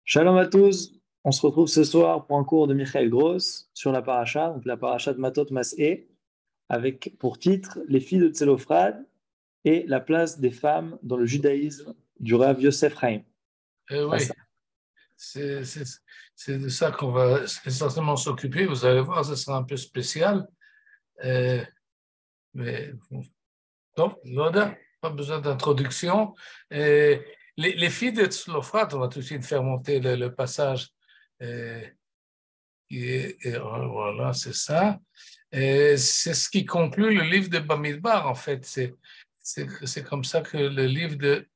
Shalom à tous, on se retrouve ce soir pour un cours de Michael Gross sur la paracha, donc la paracha de Matot Mas'é, avec pour titre Les filles de Tselophrad et la place des femmes dans le judaïsme du Rav Yosef Chaim. Oui, c'est c'est- c'est de ça qu'on va essentiellement s'occuper. Vous allez voir, ce sera un peu spécial. Euh, mais donc, Loda, pas besoin d'introduction. Les filles de Tzlofrat, on va tout de suite faire monter le passage. euh, voilà, c'est ça. C'est ce qui conclut le livre de Bamidbar, en fait. C'est comme ça que le livre de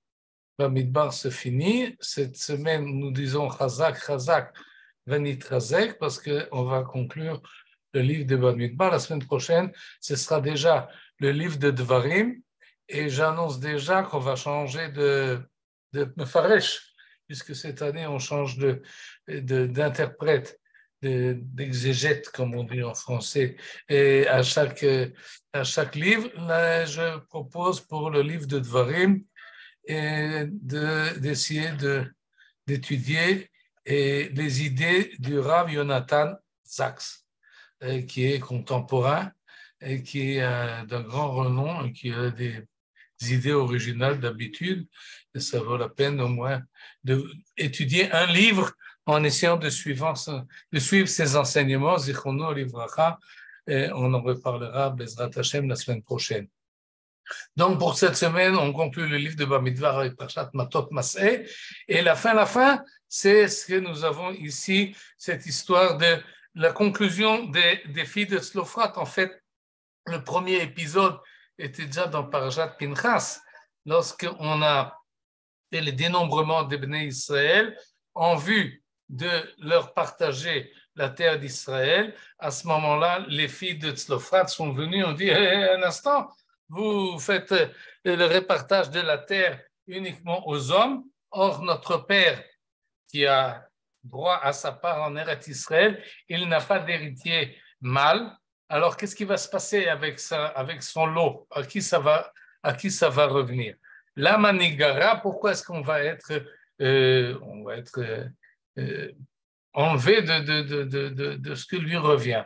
Bamidbar se finit. Cette semaine, nous disons Chazak, Chazak, Venit Chazek, parce qu'on va conclure le livre de Bamidbar. La semaine prochaine, ce sera déjà le livre de Dvarim. Et j'annonce déjà qu'on va changer de Mefaresh, puisque cette année, on change d'interprète, d'exégète, comme on dit en français. Et à chaque livre, là, je propose pour le livre de Dvarim, et d'essayer d'étudier les idées du Rav Yonatan Sachs, qui est contemporain et qui est d'un grand renom et qui a des idées originales d'habitude. Et ça vaut la peine au moins d'étudier un livre en essayant de suivre ses enseignements. Zichrono Livracha, et on en reparlera Bezrat Hashem la semaine prochaine. Donc, pour cette semaine, on conclut le livre de Bamidbar avec Parashat Matot Mas'é. Et la fin, c'est ce que nous avons ici, cette histoire de la conclusion des filles de Tzlofrat. En fait, le premier épisode était déjà dans Parashat Pinchas, lorsqu'on a fait le dénombrement des Bnei Israël en vue de leur partager la terre d'Israël. À ce moment-là, les filles de Tzlofrat sont venues, on dit, un instant, vous faites le répartage de la terre uniquement aux hommes. Or, notre père, qui a droit à sa part en Eretz Israël, il n'a pas d'héritier mâle. Alors, qu'est-ce qui va se passer avec son lot? À qui ça va revenir? La manigara, pourquoi est-ce qu'on va être enlevé de ce que lui revient?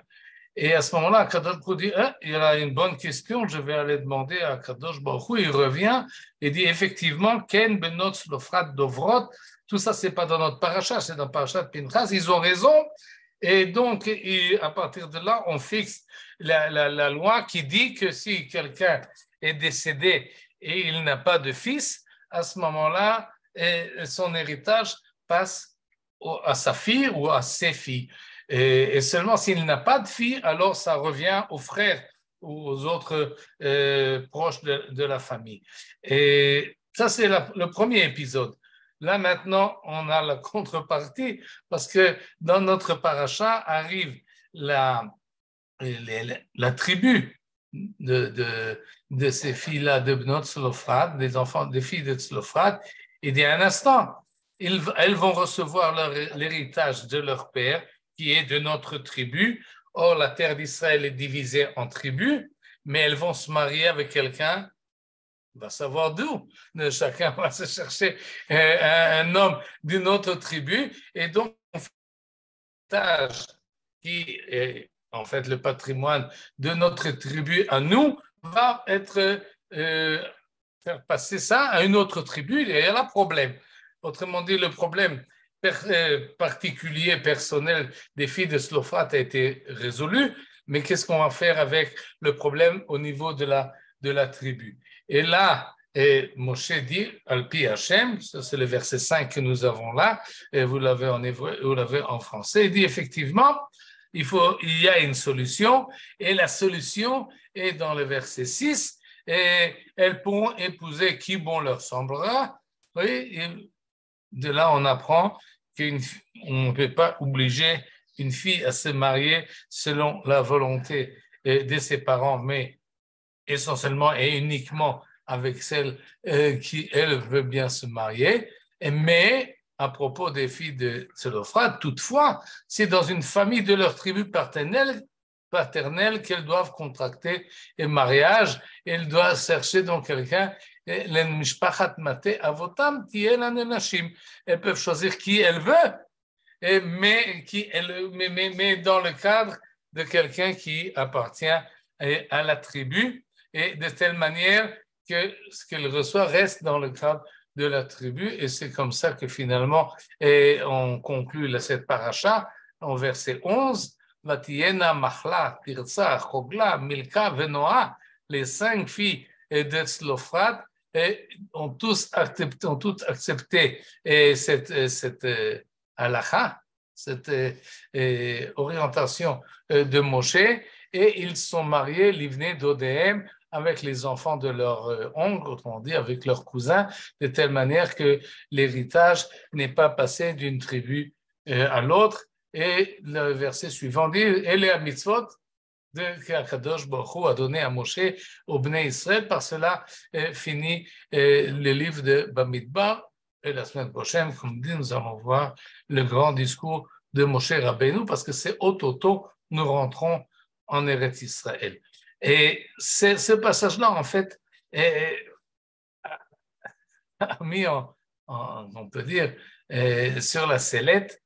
Et à ce moment-là, Kadosh Baruch Hu dit, il y a une bonne question, je vais aller demander à Kadosh Baruch Hu. Il revient et dit effectivement, Ken benot lofrat dovrot, tout ça, c'est pas dans notre paracha, c'est dans parachat Pinchas, ils ont raison. Et donc, à partir de là, on fixe la loi qui dit que si quelqu'un est décédé et il n'a pas de fils, à ce moment-là, son héritage passe à sa fille ou à ses filles. Et seulement s'il n'a pas de fille, alors ça revient aux frères ou aux autres proches de la famille. Et ça, c'est le premier épisode. Là, maintenant, on a la contrepartie parce que dans notre paracha arrive la tribu de ces filles-là de Bnot Tzlofrat, des filles de Tzlofrat, et dit un instant, elles vont recevoir l'héritage de leur père, qui est de notre tribu. Or, la terre d'Israël est divisée en tribus, mais elles vont se marier avec quelqu'un, on va savoir d'où. Chacun va se chercher un homme d'une autre tribu, et donc, l'héritage qui est en fait le patrimoine de notre tribu à nous, va être faire passer ça à une autre tribu, et il y a un problème. Autrement dit, le problème particulier, personnel des filles de Tzlofrat a été résolu, mais qu'est-ce qu'on va faire avec le problème au niveau de la tribu? Et là, Moshe dit, Alpi Hashem, ça c'est le verset 5 que nous avons là, et vous l'avez en hébreu, vous l'avez en français, il dit effectivement, il y a une solution, et la solution est dans le verset 6, et elles pourront épouser qui bon leur semblera. Oui, et de là, on apprend qu'on ne peut pas obliger une fille à se marier selon la volonté de ses parents, mais essentiellement et uniquement avec celle qui, elle, veut bien se marier. Mais à propos des filles de Tzlofrat, toutefois, c'est dans une famille de leur tribu paternelle paternelle qu'elles doivent contracter un mariage. Elles doivent chercher donc quelqu'un. Elles peuvent choisir qui elles veulent, mais dans le cadre de quelqu'un qui appartient à la tribu, et de telle manière que ce qu'elle reçoit reste dans le cadre de la tribu. Et c'est comme ça que finalement, on conclut cette paracha en verset 11. Vatiena, Machla, Tirza, Chogla, Milka, Venoa, les 5 filles de Tzlofrat ont toutes accepté cette halakha, cette orientation de Moshe, et ils sont mariés, Livnei Dodéhem, avec les enfants de leur oncle, autrement dit avec leurs cousins, de telle manière que l'héritage n'est pas passé d'une tribu à l'autre. Et le verset suivant dit, et les mitzvot qu'Akadosh Baruch Hu a donné à Moshe au Bnei Israël. Par cela finit le livre de Bamidbar. Et la semaine prochaine, comme dit, nous allons voir le grand discours de Moshe Rabbeinu, parce que c'est au-toto, nous rentrons en Eretz Israël. Et ce passage-là, en fait, a mis, on peut dire, sur la sellette,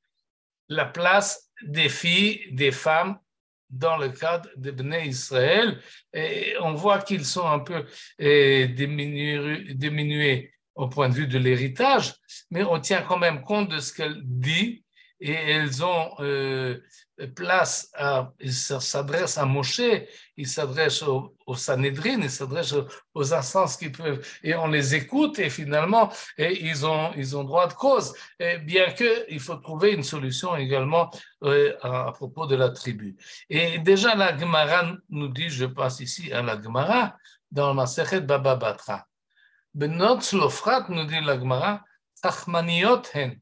la place des filles, des femmes dans le cadre de Bnei Israël. Et on voit qu'ils sont un peu diminués au point de vue de l'héritage, mais on tient quand même compte de ce qu'elle dit, et elles ont place ils s'adressent à Moshe, ils s'adressent au Sanhédrin, ils s'adressent aux instances qui peuvent, et on les écoute, et finalement, ils ont droit de cause, et bien qu'il faut trouver une solution également à propos de la tribu. Et déjà, la Gemara nous dit, je passe ici à la Gemara, dans la Masechet Baba Batra. Benot Tzlofrat, nous dit la Gemara, Chachmaniot hen,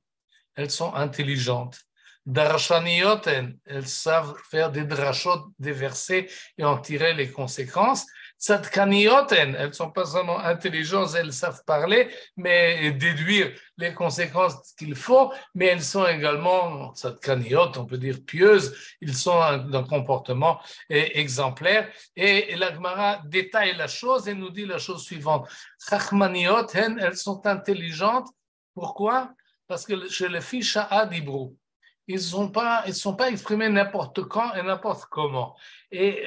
elles sont intelligentes. Darshaniot hen, elles savent faire des drachot, des versets et en tirer les conséquences. Tzadkaniot hen, elles ne sont pas seulement intelligentes, elles savent parler, mais déduire les conséquences qu'il faut, mais elles sont également, tzadkaniot, on peut dire pieuses, ils sont d'un comportement exemplaire. Et la Gemara détaille la chose et nous dit la chose suivante. Chachmaniot hen, elles sont intelligentes. Pourquoi? Parce que chez les filles Sha'ad Hibrou, ils ne sont pas exprimés n'importe quand et n'importe comment. Et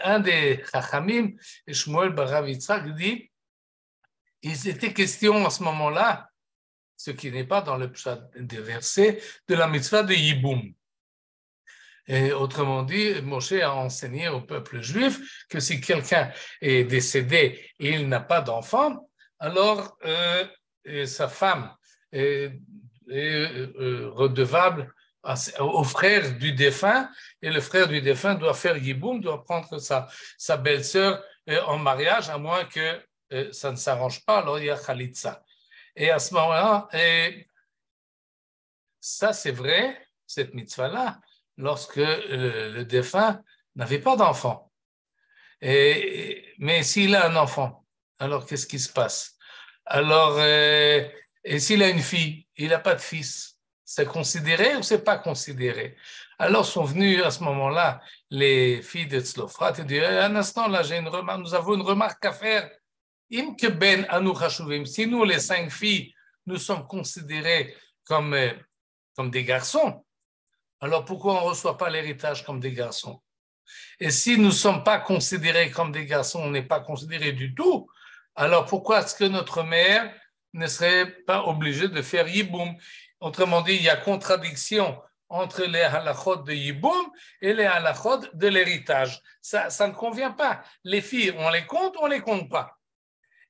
un des Chachamim, Shmuel Barav Yitzhak, dit il était question à ce moment-là, ce qui n'est pas dans le pshat des versets, de la mitzvah de Yiboum. Et autrement dit, Moshe a enseigné au peuple juif que si quelqu'un est décédé et il n'a pas d'enfant, alors sa femme est redevable au frère du défunt, et le frère du défunt doit faire yiboum, doit prendre sa belle-sœur en mariage, à moins que ça ne s'arrange pas, alors il y a khalitza. Et à ce moment-là, ça c'est vrai, cette mitzvah-là, lorsque le défunt n'avait pas d'enfant. Mais s'il a un enfant, alors qu'est-ce qui se passe? Alors, et s'il a une fille, il n'a pas de fils, c'est considéré ou c'est pas considéré? Alors sont venus à ce moment-là les filles de Tzlofrat et disent un instant, là nous avons une remarque à faire. Im que ben anu chashuvim, si nous les 5 filles, nous sommes considérés comme des garçons, alors pourquoi on ne reçoit pas l'héritage comme des garçons? Et si nous ne sommes pas considérés comme des garçons, on n'est pas considérés du tout, alors pourquoi est-ce que notre mère ne serait pas obligée de faire yiboum? Autrement dit, il y a contradiction entre les halachot de yiboum et les halachot de l'héritage. Ça ne convient pas. Les filles, on les compte ou on ne les compte pas?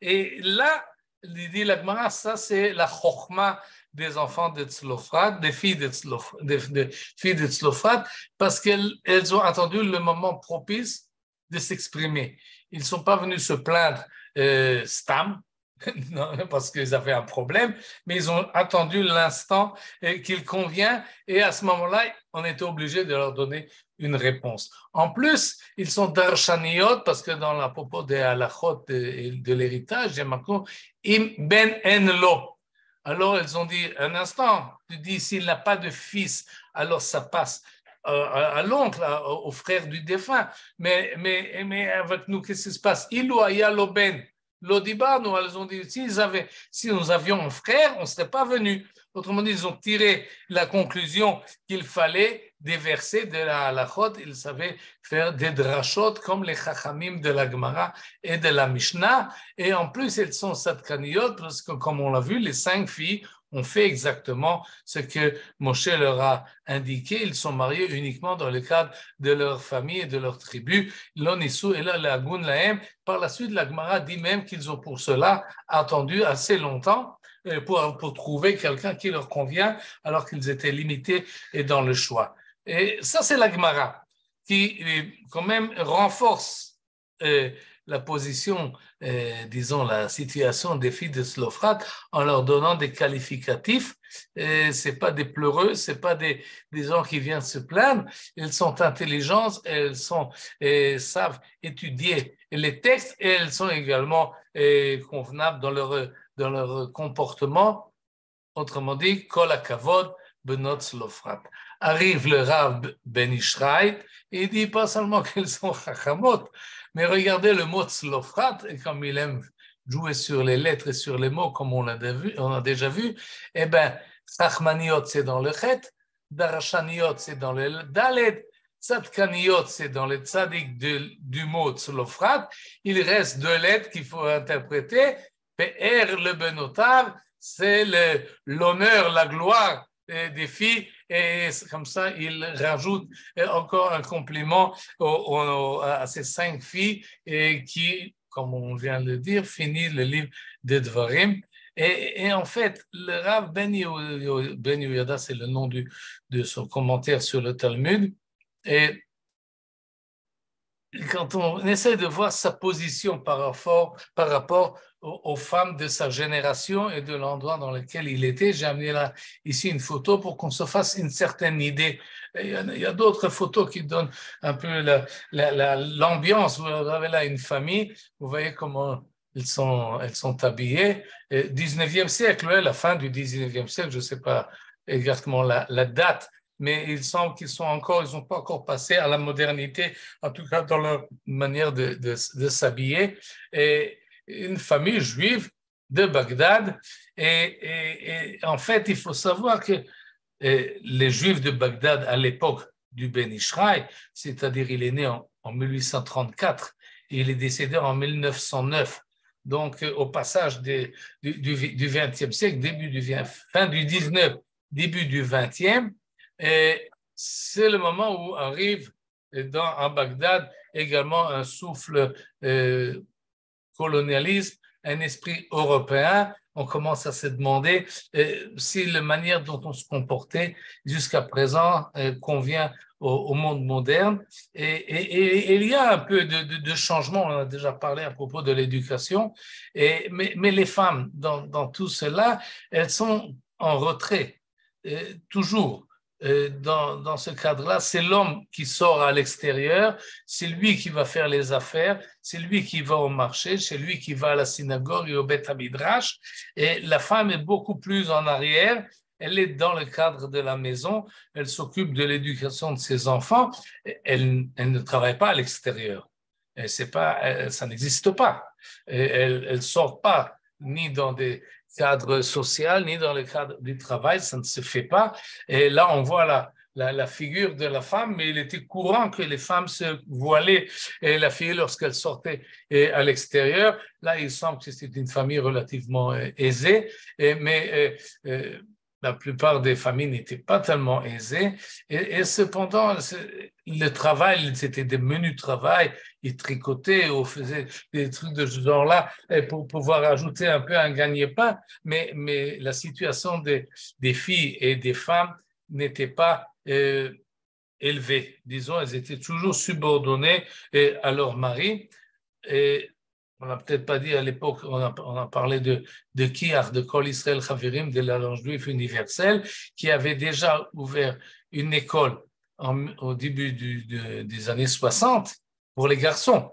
Et là, dit la Gemara, ça c'est la chokhma des enfants de Tzlofrat, des filles de Tzlofrat, parce qu'elles ont attendu le moment propice de s'exprimer. Ils ne sont pas venus se plaindre stam, non, parce qu'ils avaient un problème, mais ils ont attendu l'instant qu'il convient, et à ce moment-là, on était obligé de leur donner une réponse. En plus, ils sont darshaniot, parce que dans la propos des halachot de l'héritage, il y a marqué im ben en lo. Alors, ils ont dit, un instant, tu dis, s'il n'a pas de fils, alors ça passe. à l'oncle, au frère du défunt. Mais avec nous, qu'est-ce qui se passe? Ilou aya loben, l'odibar, nous, elles ont dit, si nous avions un frère, on ne serait pas venus. Autrement dit, ils ont tiré la conclusion qu'il fallait déverser de la halachot, ils savaient faire des drachot comme les chachamim de la Gemara et de la Mishnah. Et en plus, elles sont sadkaniyot parce que, comme on l'a vu, les 5 filles ont fait exactement ce que Moshe leur a indiqué. Ils sont mariés uniquement dans le cadre de leur famille et de leur tribu. L'Onisu et la Gun Lahem. Par la suite, la Gemara dit même qu'ils ont pour cela attendu assez longtemps pour trouver quelqu'un qui leur convient alors qu'ils étaient limités et dans le choix. Et ça, c'est la Gemara qui quand même renforce la position, disons, la situation des filles de Slofrat en leur donnant des qualificatifs. Ce n'est pas des pleureux, ce n'est pas des gens qui viennent se plaindre. Elles sont intelligentes, elles savent étudier les textes et elles sont également convenables dans leur comportement. Autrement dit, Kol HaKavod Benot Slofrat. Arrive le Rav Ben Ishraït et il dit pas seulement qu'elles sont chachamot, mais regardez le mot Slofrat, et comme il aime jouer sur les lettres et sur les mots, comme on a déjà vu, eh bien, Chachmaniot, c'est dans le Chet, Darashaniot, c'est dans le Dalet, Tzadkaniot, c'est dans le Tzadik du mot Slofrat. Il reste 2 lettres qu'il faut interpréter. PR, le Benotav, c'est l'honneur, la gloire des filles, et comme ça, il rajoute encore un compliment à ces 5 filles et qui, comme on vient de le dire, finit le livre de Dvarim. Et en fait, le Rav Ben Yehuda, c'est le nom de son commentaire sur le Talmud, et quand on essaie de voir sa position par rapport aux femmes de sa génération et de l'endroit dans lequel il était, j'ai amené là ici une photo pour qu'on se fasse une certaine idée. Il y a d'autres photos qui donnent un peu l'ambiance. Vous avez là une famille, vous voyez comment elles sont habillées. 19e siècle, la fin du 19e siècle, je ne sais pas exactement la date, mais il semble qu'ils n'ont pas encore passé à la modernité, en tout cas dans leur manière de s'habiller. Et une famille juive de Bagdad. Et en fait, il faut savoir que les Juifs de Bagdad à l'époque du Ben Ishraï, c'est-à-dire il est né en 1834 et il est décédé en 1909. Donc, au passage du XXe siècle, fin du 19, début du XXe, et c'est le moment où arrive à Bagdad également un souffle colonialisme, un esprit européen. On commence à se demander si la manière dont on se comportait jusqu'à présent convient au monde moderne. Et il y a un peu de changement, on en a déjà parlé à propos de l'éducation, mais les femmes, dans tout cela, elles sont en retrait, toujours. Dans ce cadre-là, c'est l'homme qui sort à l'extérieur, c'est lui qui va faire les affaires, c'est lui qui va au marché, c'est lui qui va à la synagogue et au Beth Midrash, et la femme est beaucoup plus en arrière, elle est dans le cadre de la maison, elle s'occupe de l'éducation de ses enfants, elle ne travaille pas à l'extérieur, ça n'existe pas, elle ne sort pas ni dans des cadre social, ni dans le cadre du travail, ça ne se fait pas. Et là, on voit la figure de la femme, mais il était courant que les femmes se voilaient, et la fille, lorsqu'elle sortait à l'extérieur, là, il semble que c'était une famille relativement aisée, mais la plupart des familles n'étaient pas tellement aisées, et cependant, le travail, c'était des menus de travail, ils tricotaient ou faisaient des trucs de ce genre-là pour pouvoir ajouter un peu un gagne-pain, mais la situation des filles et des femmes n'était pas élevée. Disons, elles étaient toujours subordonnées à leur mari. Et on n'a peut-être pas dit à l'époque, on a parlé de Kiach, de Kol Israël Chavirim, de l'Alliance juive universelle, qui avait déjà ouvert une école au début des années 60 pour les garçons.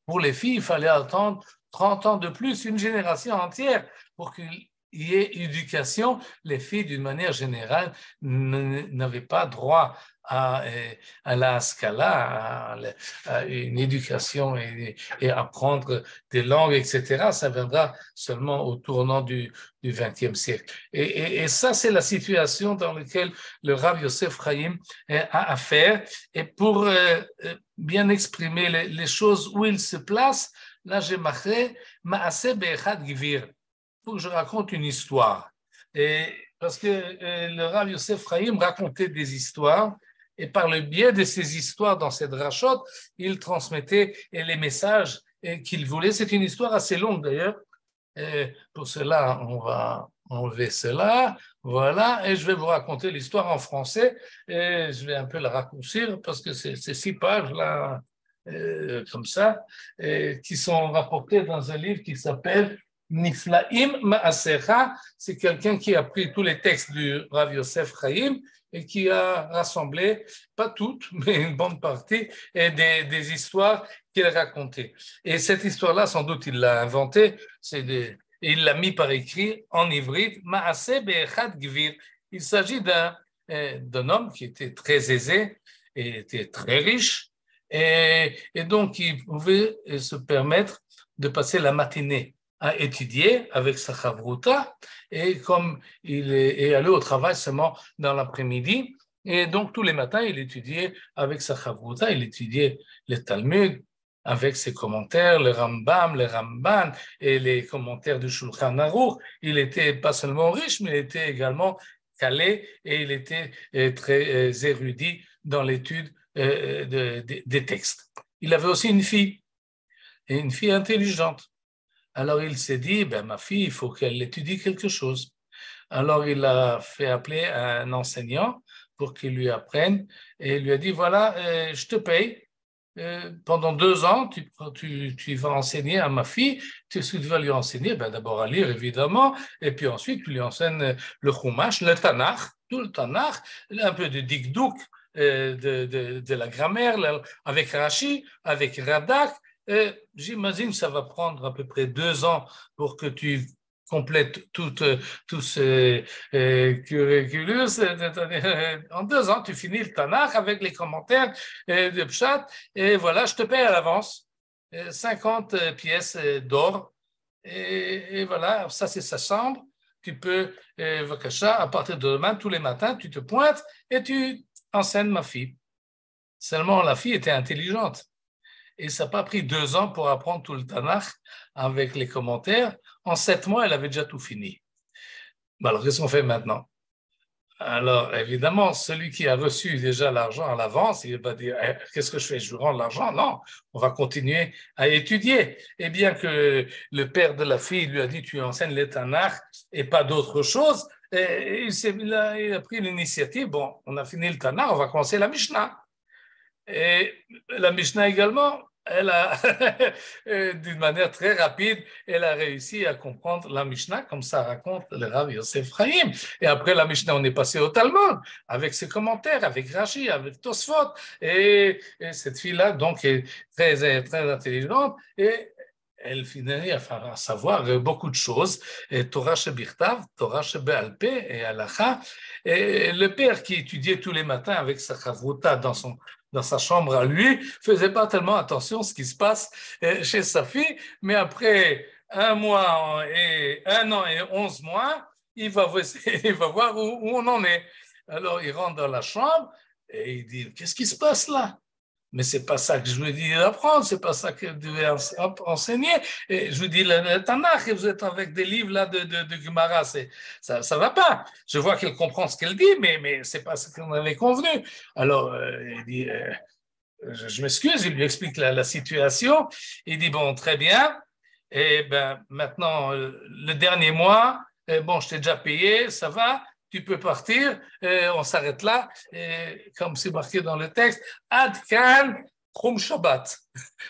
Pour les filles, il fallait attendre 30 ans de plus, une génération entière, pour qu'ils y ait éducation, les filles, d'une manière générale, n'avaient pas droit à la scala, à une éducation et apprendre des langues, etc. Ça viendra seulement au tournant du XXe siècle. Et ça, c'est la situation dans laquelle le Rav Yosef Chaim a à faire. Et pour bien exprimer les choses où il se place, là, j'ai marqué « Ma'aseh be'echad gvir ». Il faut que je raconte une histoire. Et parce que le Rav Yosef Chaim racontait des histoires, et par le biais de ces histoires dans cette rachot, il transmettait les messages qu'il voulait. C'est une histoire assez longue d'ailleurs. Et pour cela, on va enlever cela. Voilà, et je vais vous raconter l'histoire en français. Et je vais un peu la raccourcir parce que c'est 6 pages là, comme ça, qui sont rapportées dans un livre qui s'appelle Niflaim Ma'asecha. C'est quelqu'un qui a pris tous les textes du Rav Yosef Chaim et qui a rassemblé, pas toutes, mais une bonne partie, et des histoires qu'il racontait. Et cette histoire-là, sans doute, il l'a inventée, et il l'a mis par écrit en ivrite, Ma'aseh be'echad gvir. Il s'agit d'un homme qui était très aisé et était très riche, et donc il pouvait se permettre de passer la matinée à étudier avec sa chavruta, et comme il est allé au travail seulement dans l'après-midi, et donc tous les matins, il étudiait avec sa chavruta, il étudiait le Talmud avec ses commentaires, le Rambam, le Ramban et les commentaires du Shulchan Aruch. Il était pas seulement riche, mais il était également calé et il était très érudit dans l'étude des textes. Il avait aussi une fille, et une fille intelligente. Alors il s'est dit, ben, ma fille, il faut qu'elle étudie quelque chose. Alors il a fait appeler un enseignant pour qu'il lui apprenne et il lui a dit, voilà, je te paye. Pendant 2 ans, tu vas enseigner à ma fille. Tu vas lui enseigner ben, d'abord à lire, évidemment, et puis ensuite tu lui enseignes le Chumash, le Tanakh, tout le Tanakh, un peu de dikdouk, de la grammaire, avec Rashi, avec Radak. J'imagine que ça va prendre à peu près 2 ans pour que tu complètes tout ce curriculum. En 2 ans, tu finis le Tanakh avec les commentaires de Pshat, et voilà, je te paye à l'avance 50 pièces d'or. Et voilà, ça c'est sa chambre. Tu peux, Vakasha, à partir de demain, tous les matins, tu te pointes et tu enseignes ma fille. Seulement, la fille était intelligente. Et ça n'a pas pris 2 ans pour apprendre tout le Tanakh avec les commentaires. En 7 mois, elle avait déjà tout fini. Alors, qu'est-ce qu'on fait maintenant? Alors, évidemment, celui qui a reçu déjà l'argent à l'avance, il va dire, qu'est-ce que je fais? Je lui rends l'argent? Non, on va continuer à étudier. Et bien que le père de la fille lui a dit, tu enseignes les Tanakh et pas d'autre chose, et il a pris l'initiative, bon, on a fini le Tanakh, on va commencer la Mishnah. Et la Mishnah également, elle a, d'une manière très rapide, elle a réussi à comprendre la Mishnah, comme ça raconte le Rav Yosef Chaim. Et après la Mishnah, on est passé au Talmud, avec ses commentaires, avec Rashi, avec Tosfot. Et cette fille-là, donc, est très, très intelligente. Et elle finit à savoir beaucoup de choses, et Torah Shebirtav, Torah Shebe'al Peh et Halacha. Et le père qui étudiait tous les matins avec sa chavruta dans sa chambre à lui, faisait pas tellement attention à ce qui se passe chez sa fille, mais après 1 an et 11 mois, il va voir où on en est. Alors il rentre dans la chambre et il dit, qu'est-ce qui se passe là? Mais c'est pas ça que je lui dis d'apprendre, c'est pas ça que je devais enseigner. Et je lui dis le Tanakh, et vous êtes avec des livres là de Gemara, ça va pas. Je vois qu'elle comprend ce qu'elle dit, mais c'est pas ce qu'on avait convenu. Alors il dit, je m'excuse, il lui explique la situation. Il dit bon, très bien. Et ben maintenant le dernier mois, bon, je t'ai déjà payé, ça va. Tu peux partir, on s'arrête là, comme c'est marqué dans le texte, Ad Kan Chum Shabbat.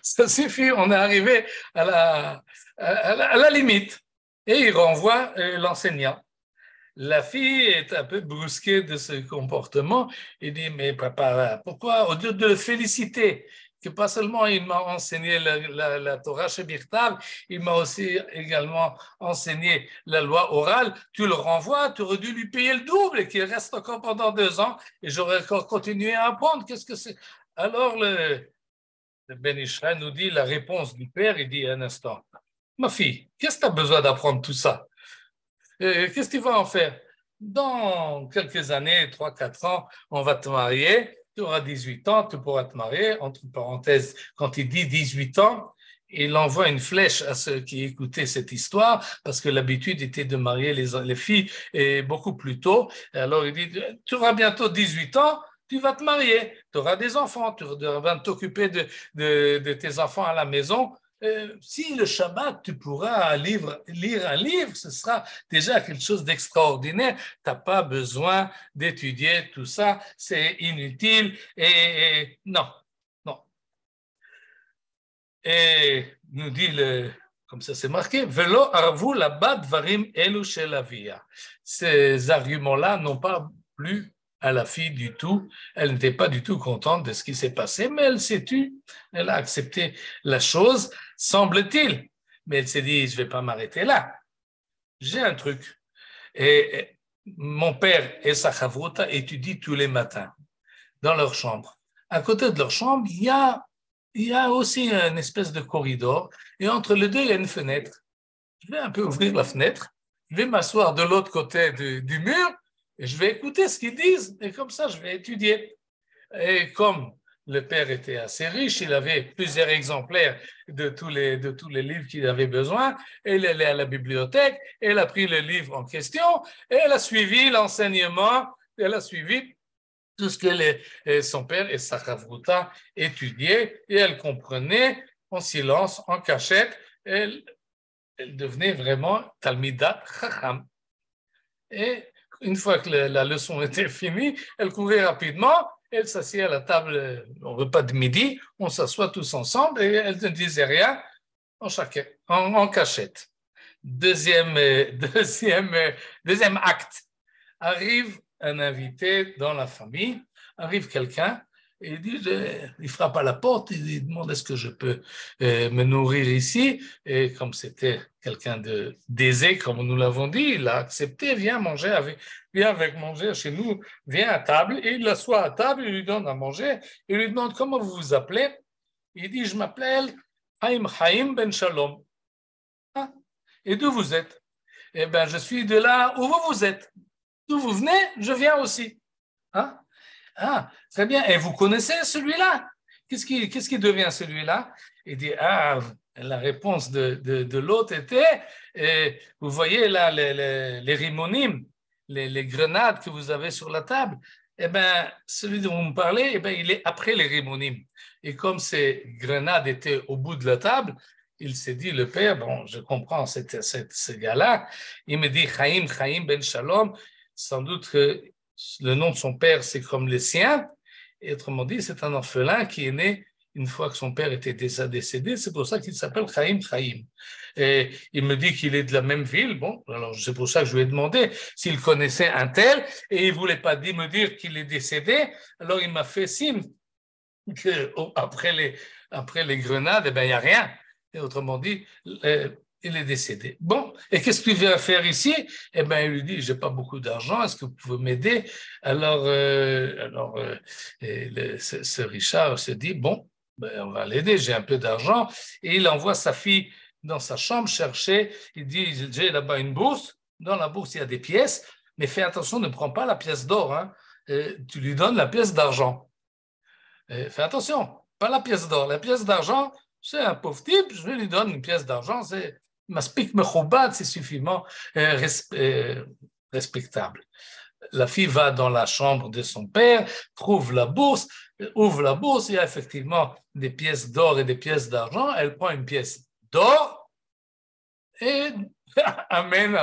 Ça suffit, on est arrivé à la limite. Et il renvoie l'enseignant. La fille est un peu brusquée de ce comportement et dit, mais papa, pourquoi, au lieu de le féliciter, que pas seulement il m'a enseigné la Torah chez Birtav, il m'a aussi également enseigné la loi orale. Tu le renvoies, tu aurais dû lui payer le double et qu'il reste encore pendant 2 ans et j'aurais encore continué à apprendre. Qu'est-ce que c'est? Alors le Ben Israël nous dit la réponse du père, il dit un instant, ma fille, qu'est-ce que tu as besoin d'apprendre tout ça? Qu'est-ce que tu vas en faire? Dans quelques années, 3, 4 ans, on va te marier, tu auras 18 ans, tu pourras te marier. Entre parenthèses, quand il dit 18 ans, il envoie une flèche à ceux qui écoutaient cette histoire, parce que l'habitude était de marier les filles beaucoup plus tôt. Alors il dit, tu auras bientôt 18 ans, tu vas te marier, tu auras des enfants, tu vas t'occuper de tes enfants à la maison. Si le Shabbat, tu pourras lire un livre, ce sera déjà quelque chose d'extraordinaire. Tu n'as pas besoin d'étudier tout ça, c'est inutile. Et non, non. Et nous dit comme ça c'est marqué, Velo arvu la bat varim elu shel avia. Ces arguments-là n'ont pas plu à la fille du tout. Elle n'était pas du tout contente de ce qui s'est passé, mais elle s'est tue. Elle a accepté la chose, semble-t-il. Mais elle s'est dit, je ne vais pas m'arrêter là. J'ai un truc. Et mon père et sa chavruta étudient tous les matins dans leur chambre. À côté de leur chambre, il y a aussi une espèce de corridor. Et entre les deux, il y a une fenêtre. Je vais un peu ouvrir la fenêtre. Je vais m'asseoir de l'autre côté du mur et je vais écouter ce qu'ils disent. Et comme ça, je vais étudier. Et comme le père était assez riche, il avait plusieurs exemplaires de tous les livres qu'il avait besoin. Et il allait à la bibliothèque, et elle a pris le livre en question, et elle a suivi l'enseignement, elle a suivi tout ce que son père et sa chavruta étudiaient, et elle comprenait en silence, en cachette. Elle devenait vraiment Talmidat Chacham. Et une fois que la leçon était finie, elle courait rapidement, elle s'assied à la table au repas de midi, on s'assoit tous ensemble et elle ne disait rien en cachette. Deuxième acte. Arrive un invité dans la famille, arrive quelqu'un, et il frappe à la porte, il demande est-ce que je peux me nourrir ici, et comme c'était quelqu'un d'aisé, comme nous l'avons dit, il a accepté, viens avec manger chez nous, viens à table, et il l'assoit à table, il lui donne à manger, il lui demande comment vous vous appelez, il dit je m'appelle Chaim Ben Shalom. Ah, et d'où vous êtes? Eh bien, je suis de là où vous êtes. D'où vous venez, je viens aussi. Hein? Ah, très bien. Et vous connaissez celui-là? Qu'est-ce qui devient celui-là? Il dit, la réponse de l'autre était, vous voyez là les rimonimes, les grenades que vous avez sur la table, eh bien, celui dont vous me parlez, eh bien, il est après les rimonimes. Et comme ces grenades étaient au bout de la table, il s'est dit, le père, bon, je comprends ce gars-là, il me dit, Chaim Ben Shalom, sans doute que le nom de son père, c'est comme le sien, et autrement dit, c'est un orphelin qui est né une fois que son père était déjà décédé, c'est pour ça qu'il s'appelle Chaim. Et il me dit qu'il est de la même ville, bon, alors c'est pour ça que je lui ai demandé s'il connaissait un tel, et il ne voulait pas me dire qu'il est décédé, alors il m'a fait signe qu'après les grenades, eh ben, il n'y a rien. Et autrement dit, il est décédé. Bon, et qu'est-ce que tu viens faire ici? Eh bien, il lui dit, j'ai pas beaucoup d'argent, est-ce que vous pouvez m'aider? Alors, ce Richard se dit, bon, ben, on va l'aider, j'ai un peu d'argent. Et il envoie sa fille dans sa chambre chercher, il dit, j'ai là-bas une bourse, dans la bourse, il y a des pièces, mais fais attention, ne prends pas la pièce d'or, hein. Tu lui donnes la pièce d'argent. Fais attention, pas la pièce d'or, la pièce d'argent, c'est un pauvre type, je lui donne une pièce d'argent, c'est maspik mechobad, c'est suffisamment respectable. La fille va dans la chambre de son père, trouve la bourse, ouvre la bourse, il y a effectivement des pièces d'or et des pièces d'argent, elle prend une pièce d'or et amène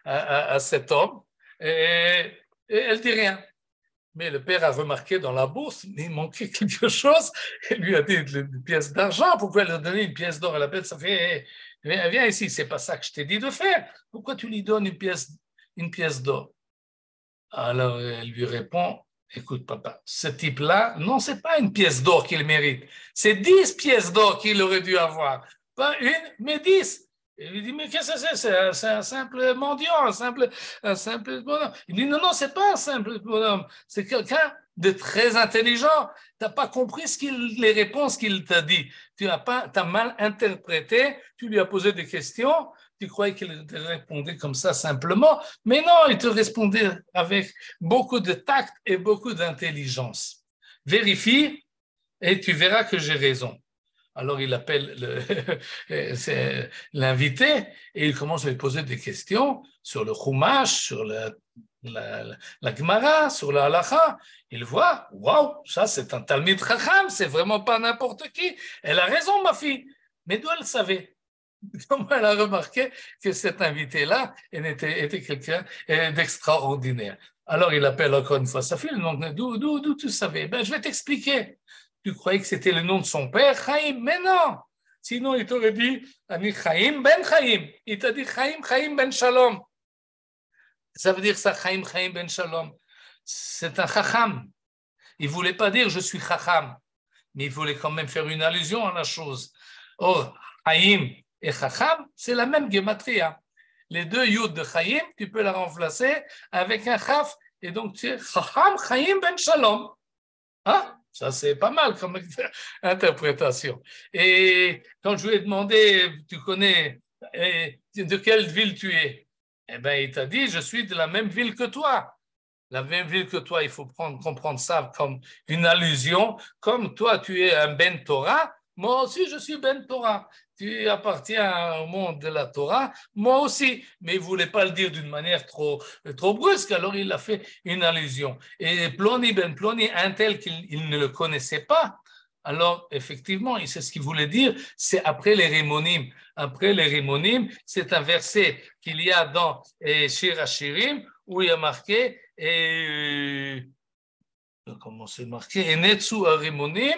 à cet homme et elle dit rien. Mais le père a remarqué dans la bourse, il manquait quelque chose, il lui a dit une pièce d'argent, pourquoi lui donner une pièce d'or? Elle appelle, ça fait, viens ici, c'est pas ça que je t'ai dit de faire, pourquoi tu lui donnes une pièce d'or? Alors elle lui répond, écoute papa, ce type-là, non, c'est pas une pièce d'or qu'il mérite, c'est 10 pièces d'or qu'il aurait dû avoir. Pas une, mais 10. Et il lui dit, mais qu'est-ce que c'est un simple mendiant, un simple bonhomme. Il dit, non, non, c'est pas un simple bonhomme, c'est quelqu'un de très intelligent. Tu n'as pas compris les réponses qu'il t'a dit. Tu as mal interprété, tu lui as posé des questions, tu croyais qu'il te répondait comme ça simplement, mais non, il te répondait avec beaucoup de tact et beaucoup d'intelligence. Vérifie et tu verras que j'ai raison. Alors il appelle l'invité et il commence à lui poser des questions sur le Chumash, sur la Gemara, sur la Halacha. Il voit, waouh, ça c'est un Talmid Chacham, c'est vraiment pas n'importe qui. Elle a raison, ma fille. Mais d'où elle savait? Comment elle a remarqué que cet invité-là était quelqu'un d'extraordinaire? Alors il appelle encore une fois sa fille, donc d'où tu savais? Ben, je vais t'expliquer. Tu croyais que c'était le nom de son père, Chaim, mais non. Sinon, il t'aurait dit, Ani Chaim ben Chaim. Il t'a dit Chaim, Chaim ben Shalom. Ça veut dire ça, Chaim, Chaim ben Shalom. C'est un Chacham. Il ne voulait pas dire je suis Chacham, mais il voulait quand même faire une allusion à la chose. Or, Chaim et Chacham, c'est la même gematria. Les deux yud de Chaim, tu peux la remplacer avec un Chaf, et donc tu es Chacham, Chaim ben Shalom. Hein? Ça, c'est pas mal comme interprétation. Et quand je lui ai demandé, tu connais, de quelle ville tu es? Eh bien, il t'a dit, je suis de la même ville que toi. La même ville que toi, il faut comprendre ça comme une allusion. Comme toi, tu es un Ben Torah, moi aussi, je suis Ben Torah. Tu appartiens au monde de la Torah, moi aussi. Mais il ne voulait pas le dire d'une manière trop brusque, alors il a fait une allusion. Et Ploni Ben Ploni, un tel qu'il ne le connaissait pas, alors effectivement, c'est ce qu'il voulait dire, c'est après les Rimonim. Après les Rimonim, c'est un verset qu'il y a dans Shir Hashirim où il y a marqué, comment c'est marqué, Enetsu Rimonim,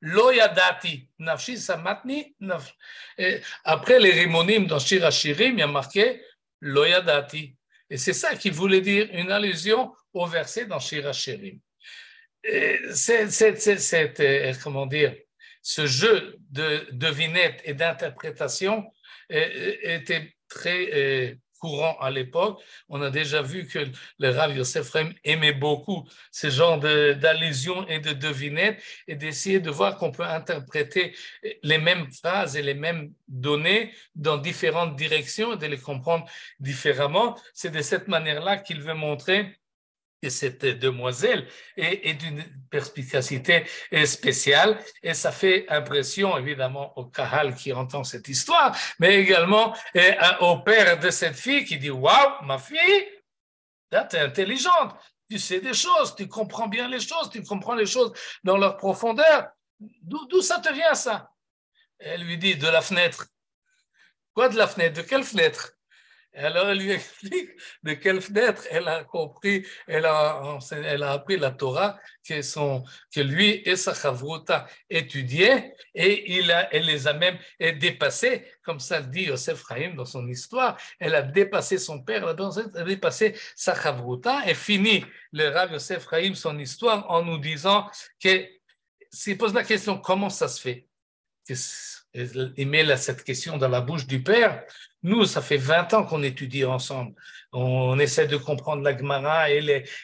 Lo yadati, nafshi samatni. Après les Rimonim dans Shir Hashirim, il y a marqué Lo yadati. Et c'est ça qu'il voulait dire, une allusion au verset dans Shir Hashirim. Comment dire, ce jeu de devinette et d'interprétation était très courant à l'époque. On a déjà vu que le Rav Yosef Chaim aimait beaucoup ce genre d'allusions et de devinettes et d'essayer de voir qu'on peut interpréter les mêmes phrases et les mêmes données dans différentes directions et de les comprendre différemment. C'est de cette manière-là qu'il veut montrer que cette demoiselle est d'une perspicacité spéciale et ça fait impression évidemment au Kahal qui entend cette histoire, mais également au père de cette fille qui dit « Waouh, ma fille, là, tu es intelligente, tu sais des choses, tu comprends bien les choses, tu comprends les choses dans leur profondeur. D'où ça te vient ça ?» Elle lui dit « De la fenêtre. » « Quoi de la fenêtre? De quelle fenêtre? » Et alors, elle lui explique de quelle fenêtre elle a compris, elle a appris la Torah que lui et sa chavruta étudiaient et elle les a même dépassés, comme ça le dit Yosef Chaim dans son histoire. Elle a dépassé son père, elle a dépassé sa chavruta et finit le Rav Yosef Chaim son histoire en nous disant que s'il pose la question comment ça se fait, il met cette question dans la bouche du père. Nous, ça fait 20 ans qu'on étudie ensemble. On essaie de comprendre la Gemara et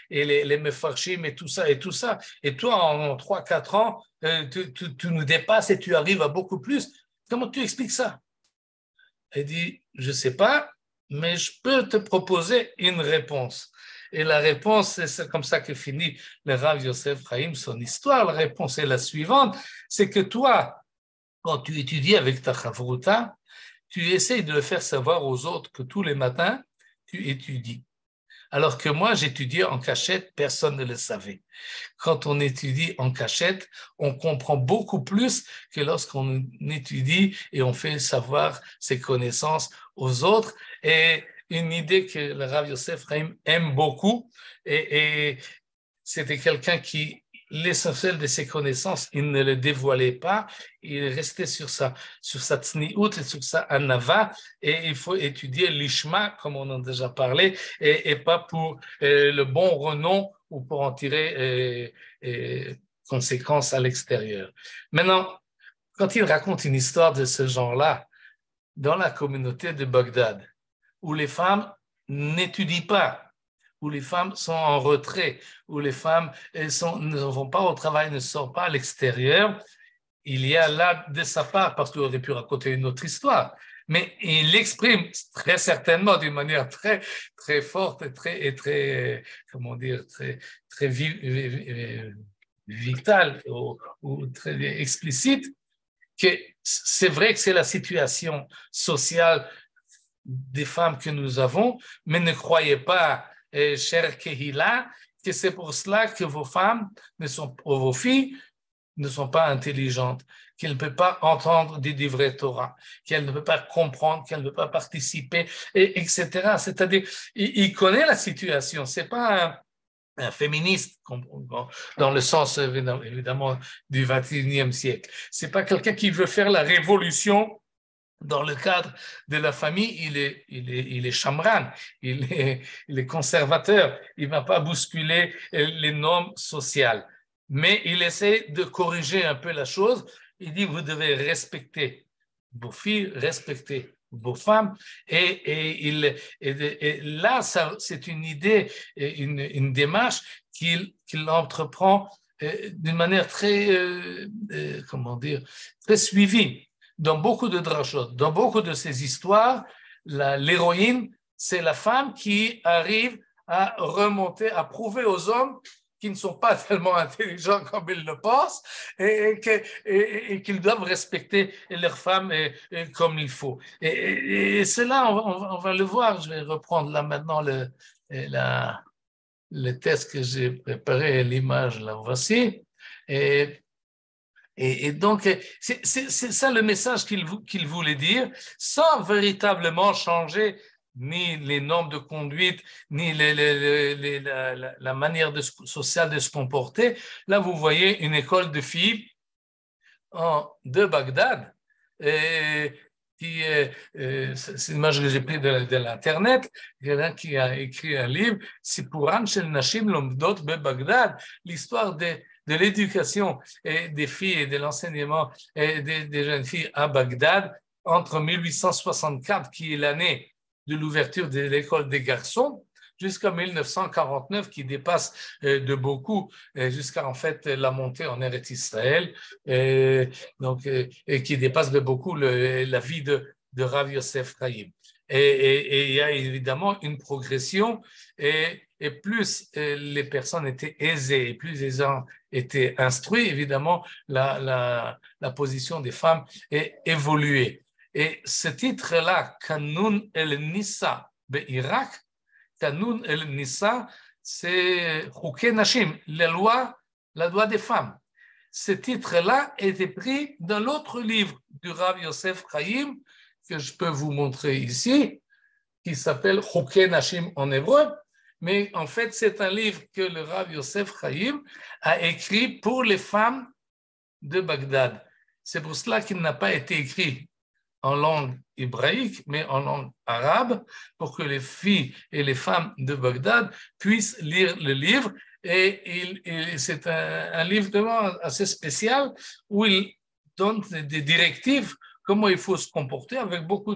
les Mefarshim et tout ça. Et toi, en 3-4 ans, tu nous dépasses et tu arrives à beaucoup plus. Comment tu expliques ça? Elle dit, je ne sais pas, mais je peux te proposer une réponse. Et la réponse, c'est comme ça que finit le Rav Yosef Chaim son histoire. La réponse est la suivante, c'est que toi, quand tu étudies avec ta chavruta, tu essayes de le faire savoir aux autres que tous les matins, tu étudies. Alors que moi, j'étudiais en cachette, personne ne le savait. Quand on étudie en cachette, on comprend beaucoup plus que lorsqu'on étudie et on fait savoir ses connaissances aux autres. Et une idée que le Rav Yosef Chaim aime beaucoup, et c'était quelqu'un qui, l'essentiel de ses connaissances, il ne le dévoilait pas, il restait sur sa tsniout et sur sa anava, et il faut étudier l'ishma, comme on en a déjà parlé, et pas pour le bon renom ou pour en tirer conséquences à l'extérieur. Maintenant, quand il raconte une histoire de ce genre-là, dans la communauté de Bagdad, où les femmes n'étudient pas, où les femmes sont en retrait, où les femmes ne vont pas au travail, ne sortent pas à l'extérieur, il y a là de sa part, parce qu'il aurait pu raconter une autre histoire, mais il l'exprime très certainement d'une manière très, très forte comment dire, très vitale ou très explicite, que c'est vrai que c'est la situation sociale des femmes que nous avons, mais ne croyez pas, chère Kehila, que c'est pour cela que vos femmes ou vos filles ne sont pas intelligentes, qu'elles ne peuvent pas entendre des livrets Torah, qu'elles ne peuvent pas comprendre, qu'elles ne peuvent pas participer, etc. C'est-à-dire, il connaît la situation. C'est pas un féministe dans le sens évidemment du 21e siècle. C'est pas quelqu'un qui veut faire la révolution. Dans le cadre de la famille, il est chamran, il est conservateur, il ne va pas bousculer les normes sociales. Mais il essaie de corriger un peu la chose. Il dit, vous devez respecter vos filles, respecter vos femmes. Et là, c'est une idée, une démarche qu'il entreprend d'une manière très, comment dire, très suivie. Dans beaucoup de drachot, dans beaucoup de ces histoires, l'héroïne, c'est la femme qui arrive à remonter, à prouver aux hommes qui ne sont pas tellement intelligents comme ils le pensent et qu'ils doivent respecter leurs femmes comme il faut. Et cela, on va le voir. Je vais reprendre là maintenant le test que j'ai préparé, l'image, là, voici. Et donc, c'est ça le message qu'il voulait dire, sans véritablement changer ni les normes de conduite, ni la manière sociale de se comporter. Là, vous voyez une école de filles de Bagdad, c'est une image que j'ai prise de l'Internet, quelqu'un qui a écrit un livre, Sipuran shel Nashim Lomdot be Bagdad, l'histoire de l'éducation des filles et de l'enseignement des jeunes filles à Bagdad entre 1864, qui est l'année de l'ouverture de l'école des garçons, jusqu'à 1949, qui dépasse de beaucoup, jusqu'à en fait la montée en Eretz Israël, et qui dépasse de beaucoup la vie de Rav Yosef Chaim. Et il y a évidemment une progression, et plus les personnes étaient aisées, et plus les gens étaient instruits, évidemment, la position des femmes est évoluée. Et ce titre-là, Kanun el-Nissa Irak, Kanun el-Nissa, c'est Chouké Nashim, la loi des femmes. Ce titre-là était pris dans l'autre livre du Rav Yosef Chaim, que je peux vous montrer ici, qui s'appelle Chouké Nashim en hébreu, mais en fait, c'est un livre que le Rav Yosef Chaim a écrit pour les femmes de Bagdad. C'est pour cela qu'il n'a pas été écrit en langue hébraïque, mais en langue arabe, pour que les filles et les femmes de Bagdad puissent lire le livre. Et c'est un livre vraiment assez spécial où il donne des directives comment il faut se comporter avec beaucoup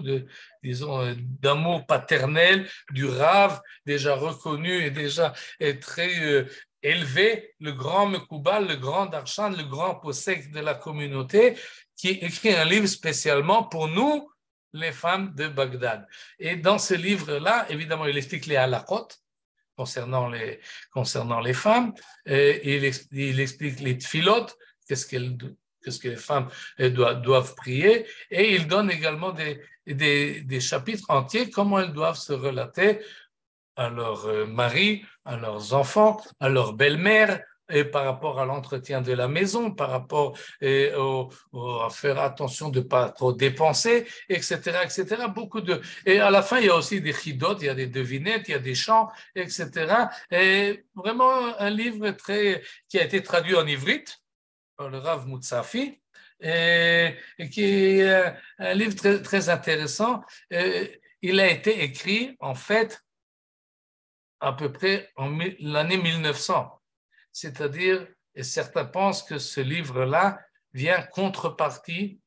d'amour paternel, du Rav, déjà reconnu et déjà très élevé, le grand Mekoubal, le grand Darshan, le grand possèque de la communauté, qui écrit un livre spécialement pour nous, les femmes de Bagdad. Et dans ce livre-là, évidemment, il explique les halakot concernant les femmes, il explique les tfilot, qu'est-ce que les femmes doivent prier, et il donne également des chapitres entiers, comment elles doivent se relater à leur mari, à leurs enfants, à leur belle-mère, et par rapport à l'entretien de la maison, par rapport à faire attention de ne pas trop dépenser, etc., etc. Et à la fin, il y a aussi des chidot, il y a des devinettes, il y a des chants, etc. Et vraiment un livre qui a été traduit en ivrite par le Rav Moutsafi, et qui est un livre très, très intéressant. Il a été écrit, en fait, à peu près en l'année 1900. C'est-à-dire, et certains pensent que ce livre-là vient contrepartie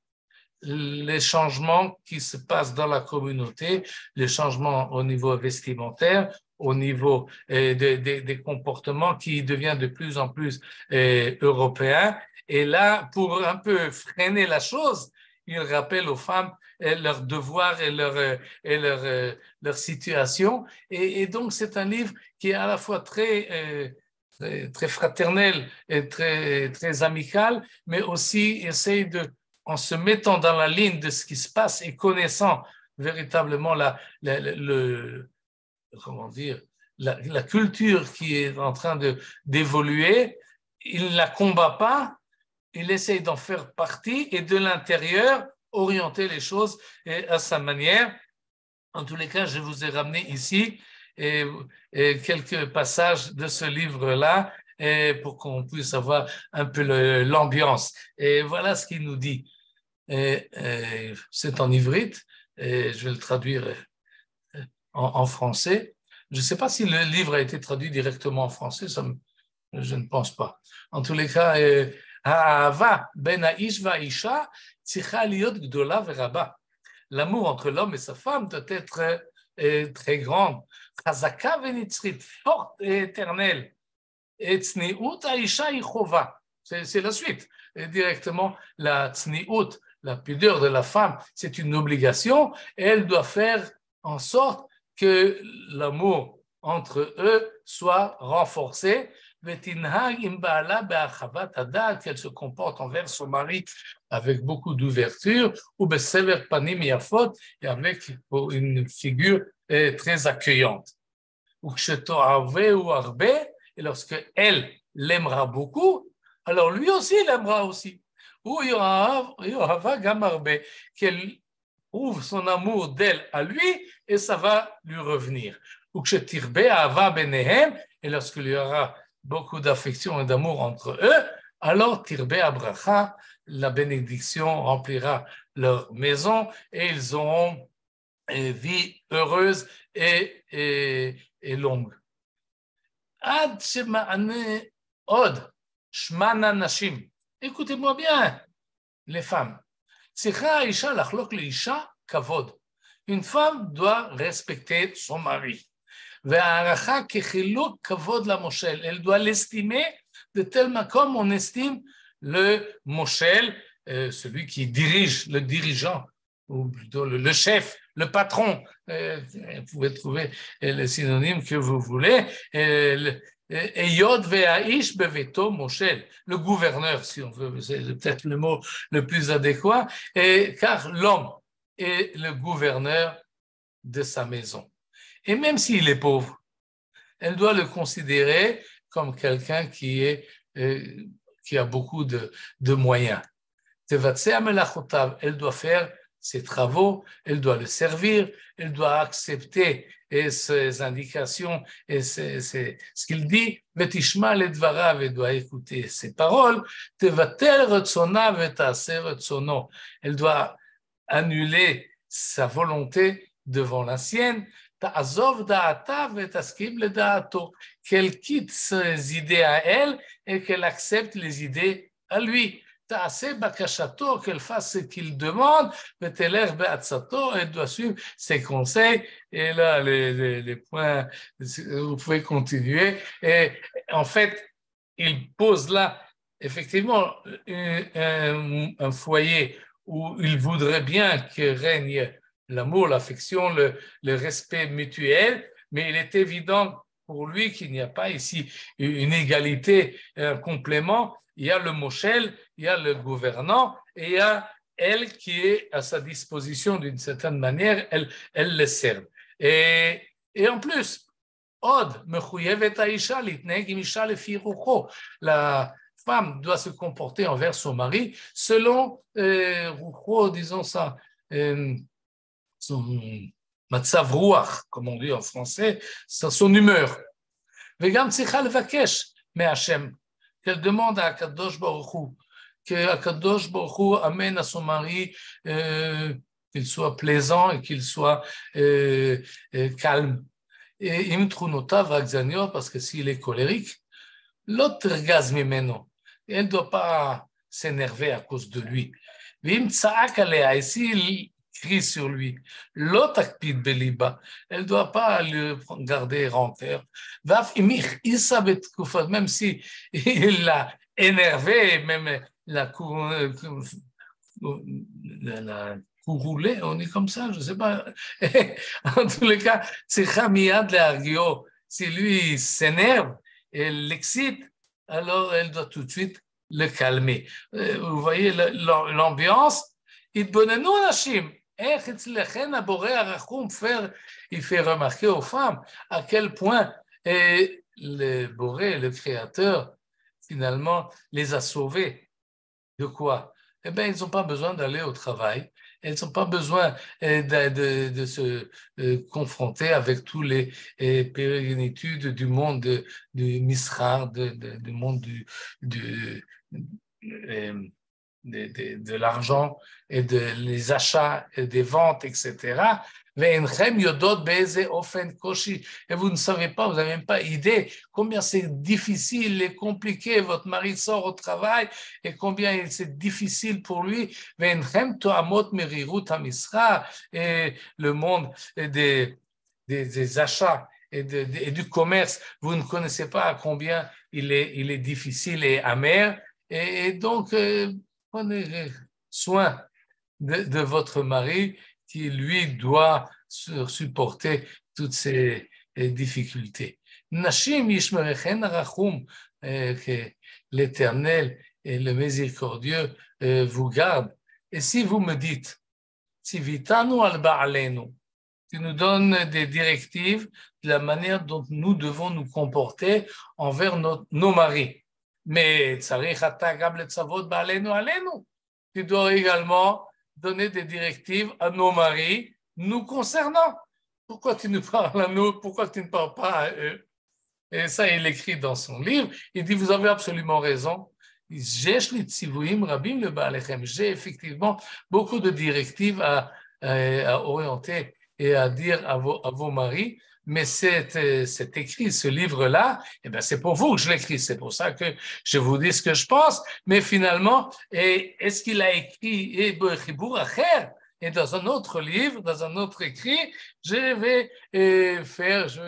les changements qui se passent dans la communauté, les changements au niveau vestimentaire, au niveau des comportements qui deviennent de plus en plus européens. Et là, pour un peu freiner la chose, il rappelle aux femmes leurs devoirs et leur situation. Et donc, c'est un livre qui est à la fois très fraternel et très amical, mais aussi essaye en se mettant dans la ligne de ce qui se passe et connaissant véritablement comment dire, la culture qui est en train d'évoluer, il ne la combat pas, il essaye d'en faire partie et de l'intérieur orienter les choses à sa manière. En tous les cas, je vous ai ramené ici et quelques passages de ce livre-là pour qu'on puisse avoir un peu l'ambiance. Et voilà ce qu'il nous dit. C'est en ivrite, et je vais le traduire en français. Je ne sais pas si le livre a été traduit directement en français, je ne pense pas. En tous les cas, Ha'ava ben ha'ish va'isha tzricha liot gdola veraba. L'amour entre l'homme et sa femme doit être très grand. Chazaka venitzrit, forte et éternelle. Et tzniut ha'isha hi chova. C'est la suite. Et directement, la tzniut, la pudeur de la femme, c'est une obligation et elle doit faire en sorte que l'amour entre eux soit renforcé, qu'elle se comporte envers son mari avec beaucoup d'ouverture, ou et avec une figure très accueillante. Et lorsque elle l'aimera beaucoup, alors lui aussi l'aimera aussi. Qu'elle ouvre son amour d'elle à lui et ça va lui revenir. Et lorsqu'il y aura beaucoup d'affection et d'amour entre eux, alors tirbe abracha, la bénédiction remplira leur maison et ils auront une vie heureuse et longue. Ad shema'ane od shmana nashim. Écoutez-moi bien, les femmes. Une femme doit respecter son mari. Elle doit l'estimer de tel comme on estime le moshel, celui qui dirige, le dirigeant, ou plutôt le chef, le patron. Vous pouvez trouver les synonymes que vous voulez. Le gouverneur, si on veut, c'est peut-être le mot le plus adéquat, car l'homme est le gouverneur de sa maison. Et même s'il est pauvre, elle doit le considérer comme quelqu'un qui a beaucoup de moyens. Elle doit faire ses travaux, elle doit le servir, elle doit accepter ses indications et ce qu'il dit, elle doit écouter ses paroles, elle doit annuler sa volonté devant la sienne, qu'elle quitte ses idées à elle et qu'elle accepte les idées à lui. Qu'elle fasse ce qu'il demande, elle doit suivre ses conseils. Et là, les points, vous pouvez continuer. Et en fait, il pose là, effectivement, un foyer où il voudrait bien que règne l'amour, l'affection, le respect mutuel, mais il est évident pour lui qu'il n'y a pas ici une égalité, un complément. Il y a le moshel, il y a le gouvernant et il y a elle qui est à sa disposition d'une certaine manière, elle le sert. Et en plus, la femme doit se comporter envers son mari selon, disons ça, son matzav ruach, comme on dit en français, son humeur. Vegam tzricha levakesh me Hashem, qu'elle demande à Akadosh Baruch Hu, que Akadosh Baruch Hu amène à son mari qu'il soit plaisant et qu'il soit calme. et im trunotav rakzaniot, parce que s'il est colérique, l'autre tergaz mimeno, elle ne doit pas s'énerver à cause de lui. Vim tsaak alea, et s'il crie sur lui, l'autre akpid beliba, elle ne doit pas le garder rancœur. Vaf imich isabet kufat, même si il l'a énervé, même la roulé, on dit comme ça, je ne sais pas. En tous les cas, c'est Khamiyad le Argio. Si lui s'énerve et l'excite, alors elle doit tout de suite le calmer. Vous voyez l'ambiance. Il fait remarquer aux femmes à quel point le Boré, le Créateur, finalement, les a sauvés. De quoi? Eh bien, ils n'ont pas besoin d'aller au travail. Elles n'ont pas besoin de se confronter avec toutes les pérennitudes du monde du Misrar, du monde de l'argent et les achats et des ventes, etc. Et vous ne savez pas, vous n'avez même pas idée combien c'est difficile et compliqué. Votre mari sort au travail et combien c'est difficile pour lui. Et le monde des achats et du commerce, vous ne connaissez pas combien il est difficile et amer. Et donc, prenez soin de votre mari qui, lui, doit supporter toutes ces difficultés. Nashim yishmerechen rachum, que l'Éternel et le miséricordieux vous gardent. Et si vous me dites, si vitanu al ba'alenu, tu nous donnes des directives de la manière dont nous devons nous comporter envers nos maris. Mais tu dois également donner des directives à nos maris nous concernant. Pourquoi tu nous parles à nous? Pourquoi tu ne parles pas à eux? Et ça, il écrit dans son livre. Il dit, vous avez absolument raison. J'ai effectivement beaucoup de directives à orienter et à dire à vos maris. Mais c'est écrit, ce livre-là, eh bien, c'est pour vous que je l'écris. C'est pour ça que je vous dis ce que je pense. Mais finalement, est-ce qu'il a écrit et dans un autre livre, dans un autre écrit, je vais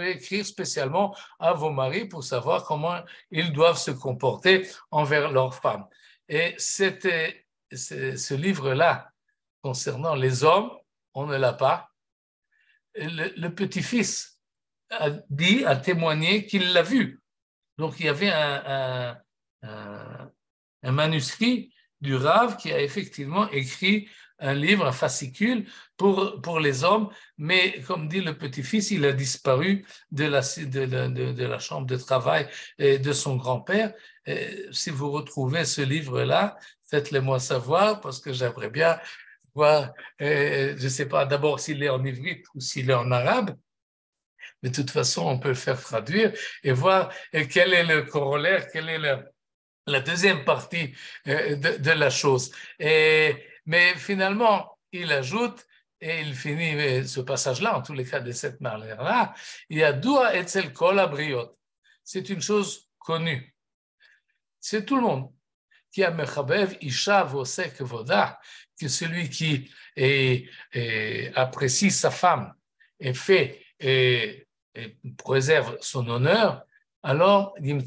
écrire spécialement à vos maris pour savoir comment ils doivent se comporter envers leurs femmes. Et ce livre-là, concernant les hommes, on ne l'a pas. Le petit-fils a témoigné qu'il l'a vu. Donc, il y avait un manuscrit du Rav qui a effectivement écrit un livre, un fascicule pour les hommes, mais comme dit le petit-fils, il a disparu de la chambre de travail de son grand-père. Si vous retrouvez ce livre-là, faites-le-moi savoir parce que j'aimerais bien voir, je ne sais pas d'abord s'il est en ivrite ou s'il est en arabe, mais de toute façon, on peut le faire traduire et voir quel est le corollaire, quelle est la deuxième partie de la chose. Mais finalement, il ajoute, et il finit ce passage-là, en tous les cas de cette manière-là, il y a Dua etzel kol abriot. C'est une chose connue. C'est tout le monde qui a mechabev isha vosek voda, que celui qui apprécie sa femme et fait et préserve son honneur, alors il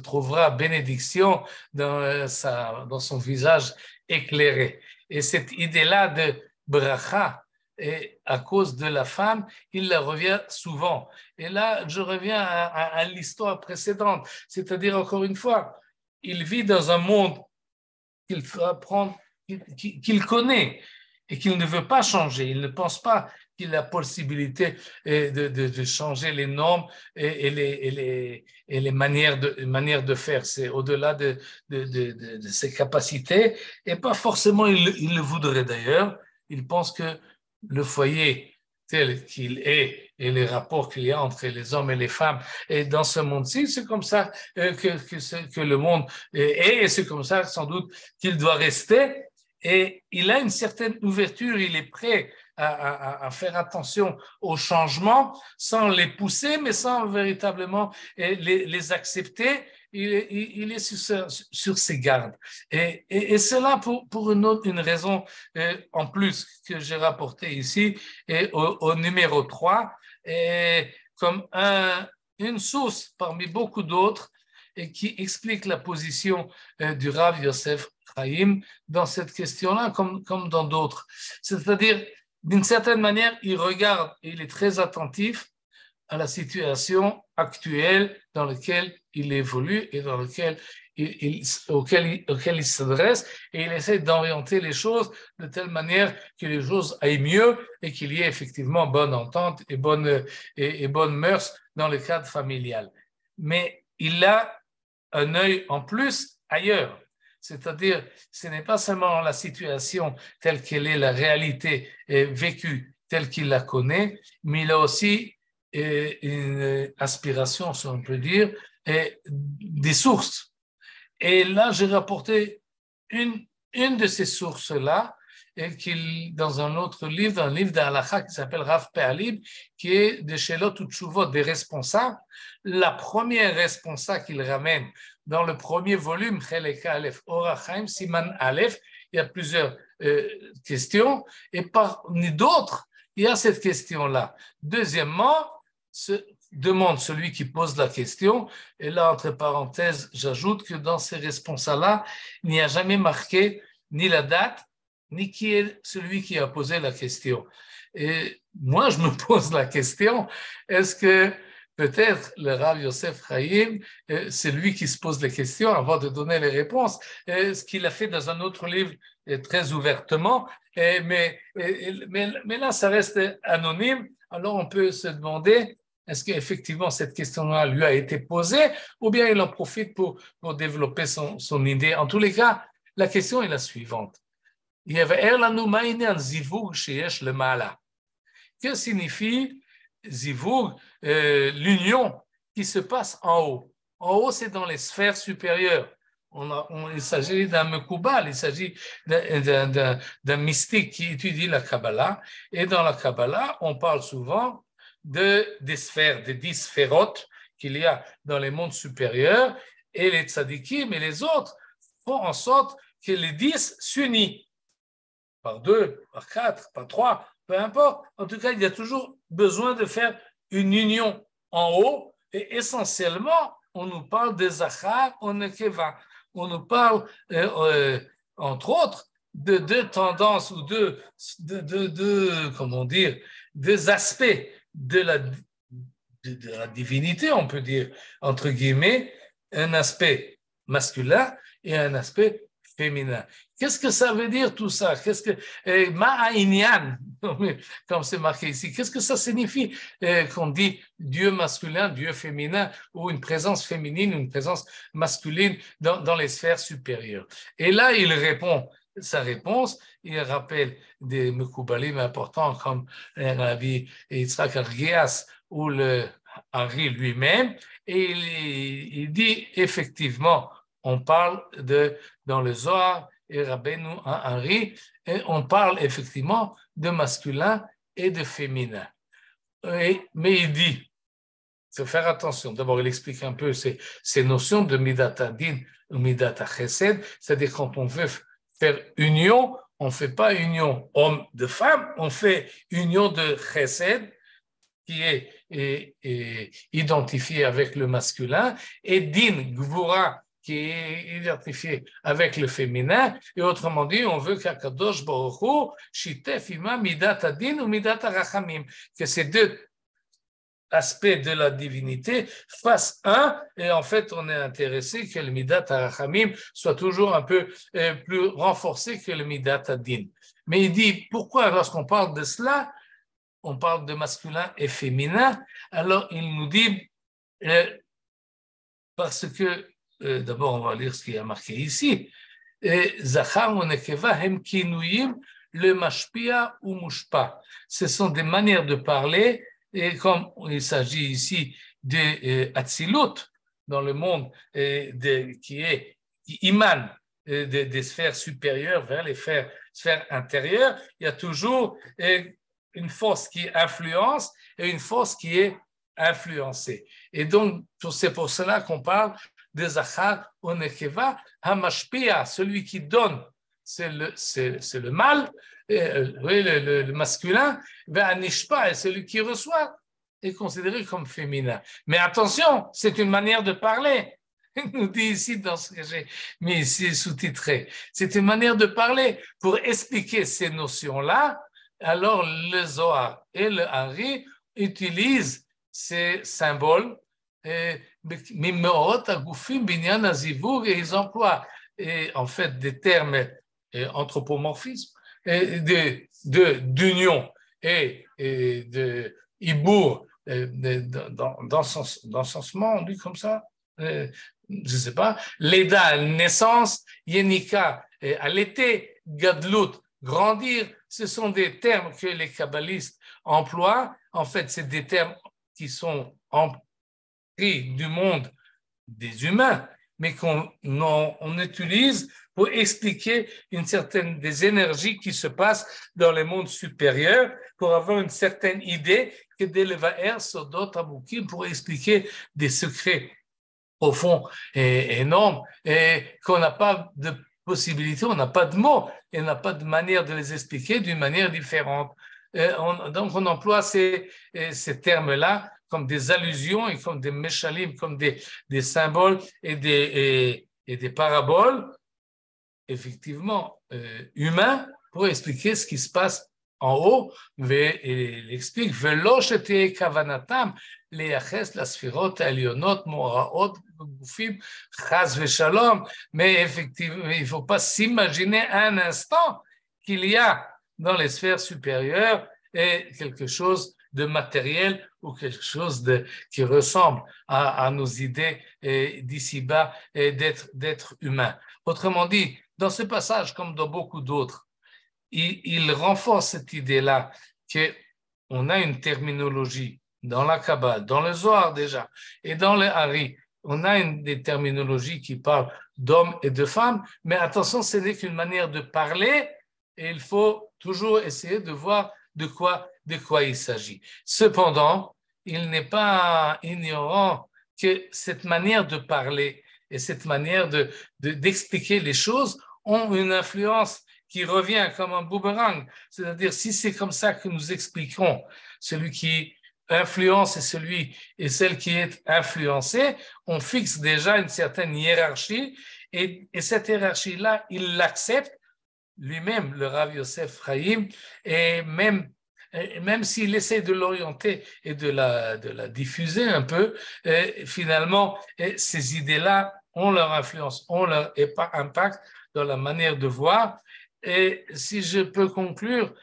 trouvera bénédiction dans son visage éclairé. Et cette idée-là de bracha, et à cause de la femme, il la revient souvent. Et là, je reviens à l'histoire précédente, c'est-à-dire encore une fois, il vit dans un monde qu'il connaît et qu'il ne veut pas changer. Il ne pense pas qu'il a la possibilité de changer les normes et les manières de faire. C'est au-delà de ses capacités et pas forcément il le voudrait d'ailleurs. Il pense que le foyer tel qu'il est et les rapports qu'il y a entre les hommes et les femmes et dans ce monde-ci, c'est comme ça que le monde est et c'est comme ça sans doute qu'il doit rester. Et il a une certaine ouverture, il est prêt à faire attention aux changements sans les pousser, mais sans véritablement les accepter. Il est sur ses gardes. Et c'est là pour une raison en plus que j'ai rapporté ici, et au numéro 3, et comme une source parmi beaucoup d'autres et qui explique la position du Rav Yosef Chaim dans cette question-là, comme dans d'autres. C'est-à-dire, d'une certaine manière, il regarde et il est très attentif à la situation actuelle dans laquelle il évolue et dans laquelle auquel il s'adresse, et il essaie d'orienter les choses de telle manière que les choses aillent mieux et qu'il y ait effectivement bonne entente et bonne mœurs dans le cadre familial. Mais il a un œil en plus ailleurs. C'est-à-dire, ce n'est pas seulement la situation telle qu'elle est, la réalité vécue telle qu'il la connaît, mais il a aussi une aspiration, si on peut dire, et des sources. Et là, j'ai rapporté une de ces sources-là, dans un autre livre, un livre d'Halakha qui s'appelle Rav Pe'alib, qui est de Shelot Utshuvot, des responsables. La première responsable qu'il ramène dans le premier volume, Chelek Aleph, Orachaim, Siman Aleph, il y a plusieurs questions, et parmi d'autres, il y a cette question-là. Deuxièmement, demande celui qui pose la question, et là, entre parenthèses, j'ajoute que dans ces responsables-là, il n'y a jamais marqué ni la date, ni qui est celui qui a posé la question. Et moi, je me pose la question, est-ce que peut-être le Rav Yosef Chaim, c'est lui qui se pose les questions avant de donner les réponses, ce qu'il a fait dans un autre livre très ouvertement, mais là, ça reste anonyme. Alors, on peut se demander, est-ce qu'effectivement cette question-là lui a été posée ou bien il en profite pour développer son idée? En tous les cas, la question est la suivante. Que signifie zivug, l'union qui se passe en haut? En haut, c'est dans les sphères supérieures. Il s'agit d'un mekoubal, il s'agit d'un mystique qui étudie la Kabbalah. Et dans la Kabbalah, on parle souvent des sphères, des 10 sphérotes qu'il y a dans les mondes supérieurs. Et les tzadikim et les autres font en sorte que les 10 s'unissent. Par 2, par 4, par 3, peu importe. En tout cas, il y a toujours besoin de faire une union en haut. Et essentiellement, on nous parle de Zachar, on est Keva. On nous parle, entre autres, de deux tendances ou comment dire, des aspects de la divinité, on peut dire, entre guillemets, un aspect masculin et un aspect féminin. Qu'est-ce que ça veut dire tout ça? Qu'est-ce que Ma'ainyan, comme c'est marqué ici, qu'est-ce que ça signifie qu'on dit Dieu masculin, Dieu féminin, ou une présence féminine, une présence masculine dans les sphères supérieures? Et là, il répond sa réponse, il rappelle des Mekoubalim importants comme Rabbi Yitzhak Argias ou le Hari lui-même, et il dit effectivement, on parle dans le Zohar et Rabbeinu Hari, et on parle effectivement de masculin et de féminin. Mais il dit, il faut faire attention. D'abord, il explique un peu ces notions de Midat Adin ou Midat Chesed, c'est-à-dire quand on veut faire union, on ne fait pas union homme de femme, on fait union de Chesed, qui est identifié avec le masculin, et Din, Gvura, qui est identifié avec le féminin, et autrement dit, on veut qu'Akadosh Baruch Hu shitef ima midat adin ou midat arachamim, que ces deux aspects de la divinité fassent un, et en fait, on est intéressé que le midat arachamim soit toujours un peu plus renforcé que le midat adin. Mais il dit, pourquoi lorsqu'on parle de cela, on parle de masculin et féminin? Alors, il nous dit, parce que d'abord, on va lire ce qui est marqué ici. Zachar ou Nekeva hem kinuyim le mashpia ou mushpa. Ce sont des manières de parler, et comme il s'agit ici de Atzilut, dans le monde qui émane des sphères supérieures vers les sphères intérieures, il y a toujours une force qui influence et une force qui est influencée. Et donc, c'est pour cela qu'on parle de Zachar ou Nekeva, Hamashpia, celui qui donne, c'est le mâle, le masculin, Anishpa, et celui qui reçoit est considéré comme féminin. Mais attention, c'est une manière de parler. Il nous dit ici, dans ce que j'ai mis ici sous-titré, c'est une manière de parler pour expliquer ces notions-là. Alors, le Zohar et le Hari utilisent ces symboles, et ils emploient en fait des termes anthropomorphisme, d'union et de hibour, d'encensement, on dit comme ça, je ne sais pas, Leda, naissance, Yenika, allaiter, Gadlut, grandir, ce sont des termes que les kabbalistes emploient. En fait, c'est des termes qui sont pris du monde des humains, mais qu'on utilise pour expliquer des énergies qui se passent dans les mondes supérieurs, pour avoir une certaine idée que d'Elevaer, Sodot, Abukim, pour expliquer des secrets profonds et énormes, et qu'on n'a pas de possibilité, on n'a pas de mots, et on n'a pas de manière de les expliquer d'une manière différente. Donc, on emploie ces termes-là comme des allusions et comme des meshalim, comme des symboles et des paraboles, effectivement, humains, pour expliquer ce qui se passe en haut. Et il explique, Velo shete kavanatam leyaches la sphirot elionot moraot gufim chas veshalom. Mais effectivement, il ne faut pas s'imaginer un instant qu'il y a dans les sphères supérieures quelque chose de matériel ou quelque chose qui ressemble à nos idées d'ici-bas et d'être humain. Autrement dit, dans ce passage, comme dans beaucoup d'autres, il renforce cette idée-là qu'on a une terminologie dans la Kabbale, dans le Zohar déjà, et dans le Hari, on a des terminologies qui parlent d'hommes et de femmes, mais attention, ce n'est qu'une manière de parler, et il faut toujours essayer de voir de quoi il s'agit. Cependant, il n'est pas ignorant que cette manière de parler et cette manière d'expliquer les choses ont une influence qui revient comme un boomerang. C'est-à-dire, si c'est comme ça que nous expliquons, celui qui influence et celle qui est influencée, on fixe déjà une certaine hiérarchie et cette hiérarchie-là, il l'accepte lui-même, le Rav Yosef Chaim, et même s'il essaie de l'orienter et de la diffuser un peu, finalement, ces idées-là ont leur influence, ont leur impact dans la manière de voir. Et si je peux conclure,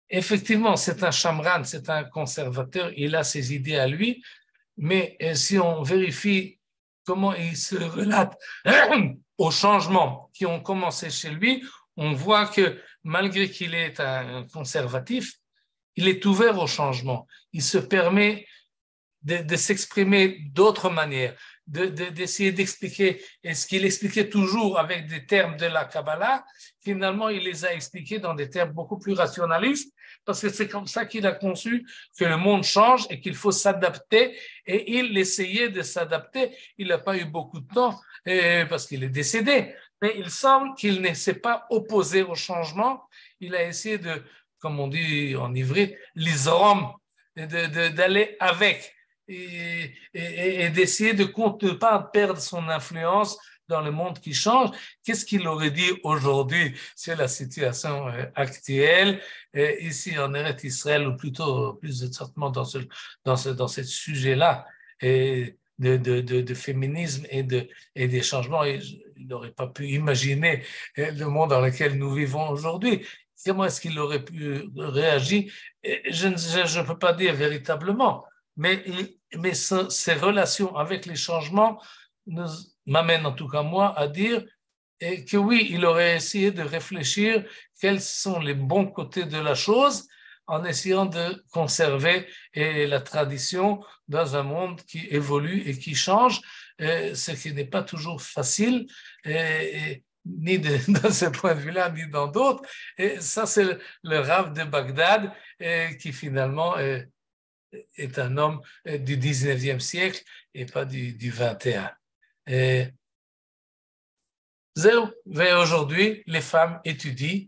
effectivement, c'est un chamran, c'est un conservateur, il a ses idées à lui, mais si on vérifie comment il se relate aux changements qui ont commencé chez lui, on voit que malgré qu'il est un conservatif, il est ouvert au changement. Il se permet de s'exprimer d'autres manières, d'essayer d'expliquer, et ce qu'il expliquait toujours avec des termes de la Kabbalah, finalement, il les a expliqués dans des termes beaucoup plus rationalistes, parce que c'est comme ça qu'il a conçu que le monde change et qu'il faut s'adapter, et il essayait de s'adapter. Il n'a pas eu beaucoup de temps, parce qu'il est décédé, mais il semble qu'il ne s'est pas opposé au changement. Il a essayé de, comme on dit en ivrite, l'isrom, d'aller avec, et d'essayer de ne pas perdre son influence dans le monde qui change. Qu'est-ce qu'il aurait dit aujourd'hui sur la situation actuelle ici en Eretz Israël, ou plutôt plus exactement dans ce sujet-là de féminisme et des changements. Il n'aurait pas pu imaginer le monde dans lequel nous vivons aujourd'hui. Comment est-ce qu'il aurait pu réagir? Je ne peux pas dire véritablement, mais ces relations avec les changements m'amènent, en tout cas moi, à dire que oui, il aurait essayé de réfléchir quels sont les bons côtés de la chose en essayant de conserver la tradition dans un monde qui évolue et qui change, ce qui n'est pas toujours facile. ni dans ce point de vue-là, ni dans d'autres. Et ça, c'est le Rav de Bagdad qui finalement est un homme du 19e siècle et pas du 21. Et aujourd'hui, les femmes étudient,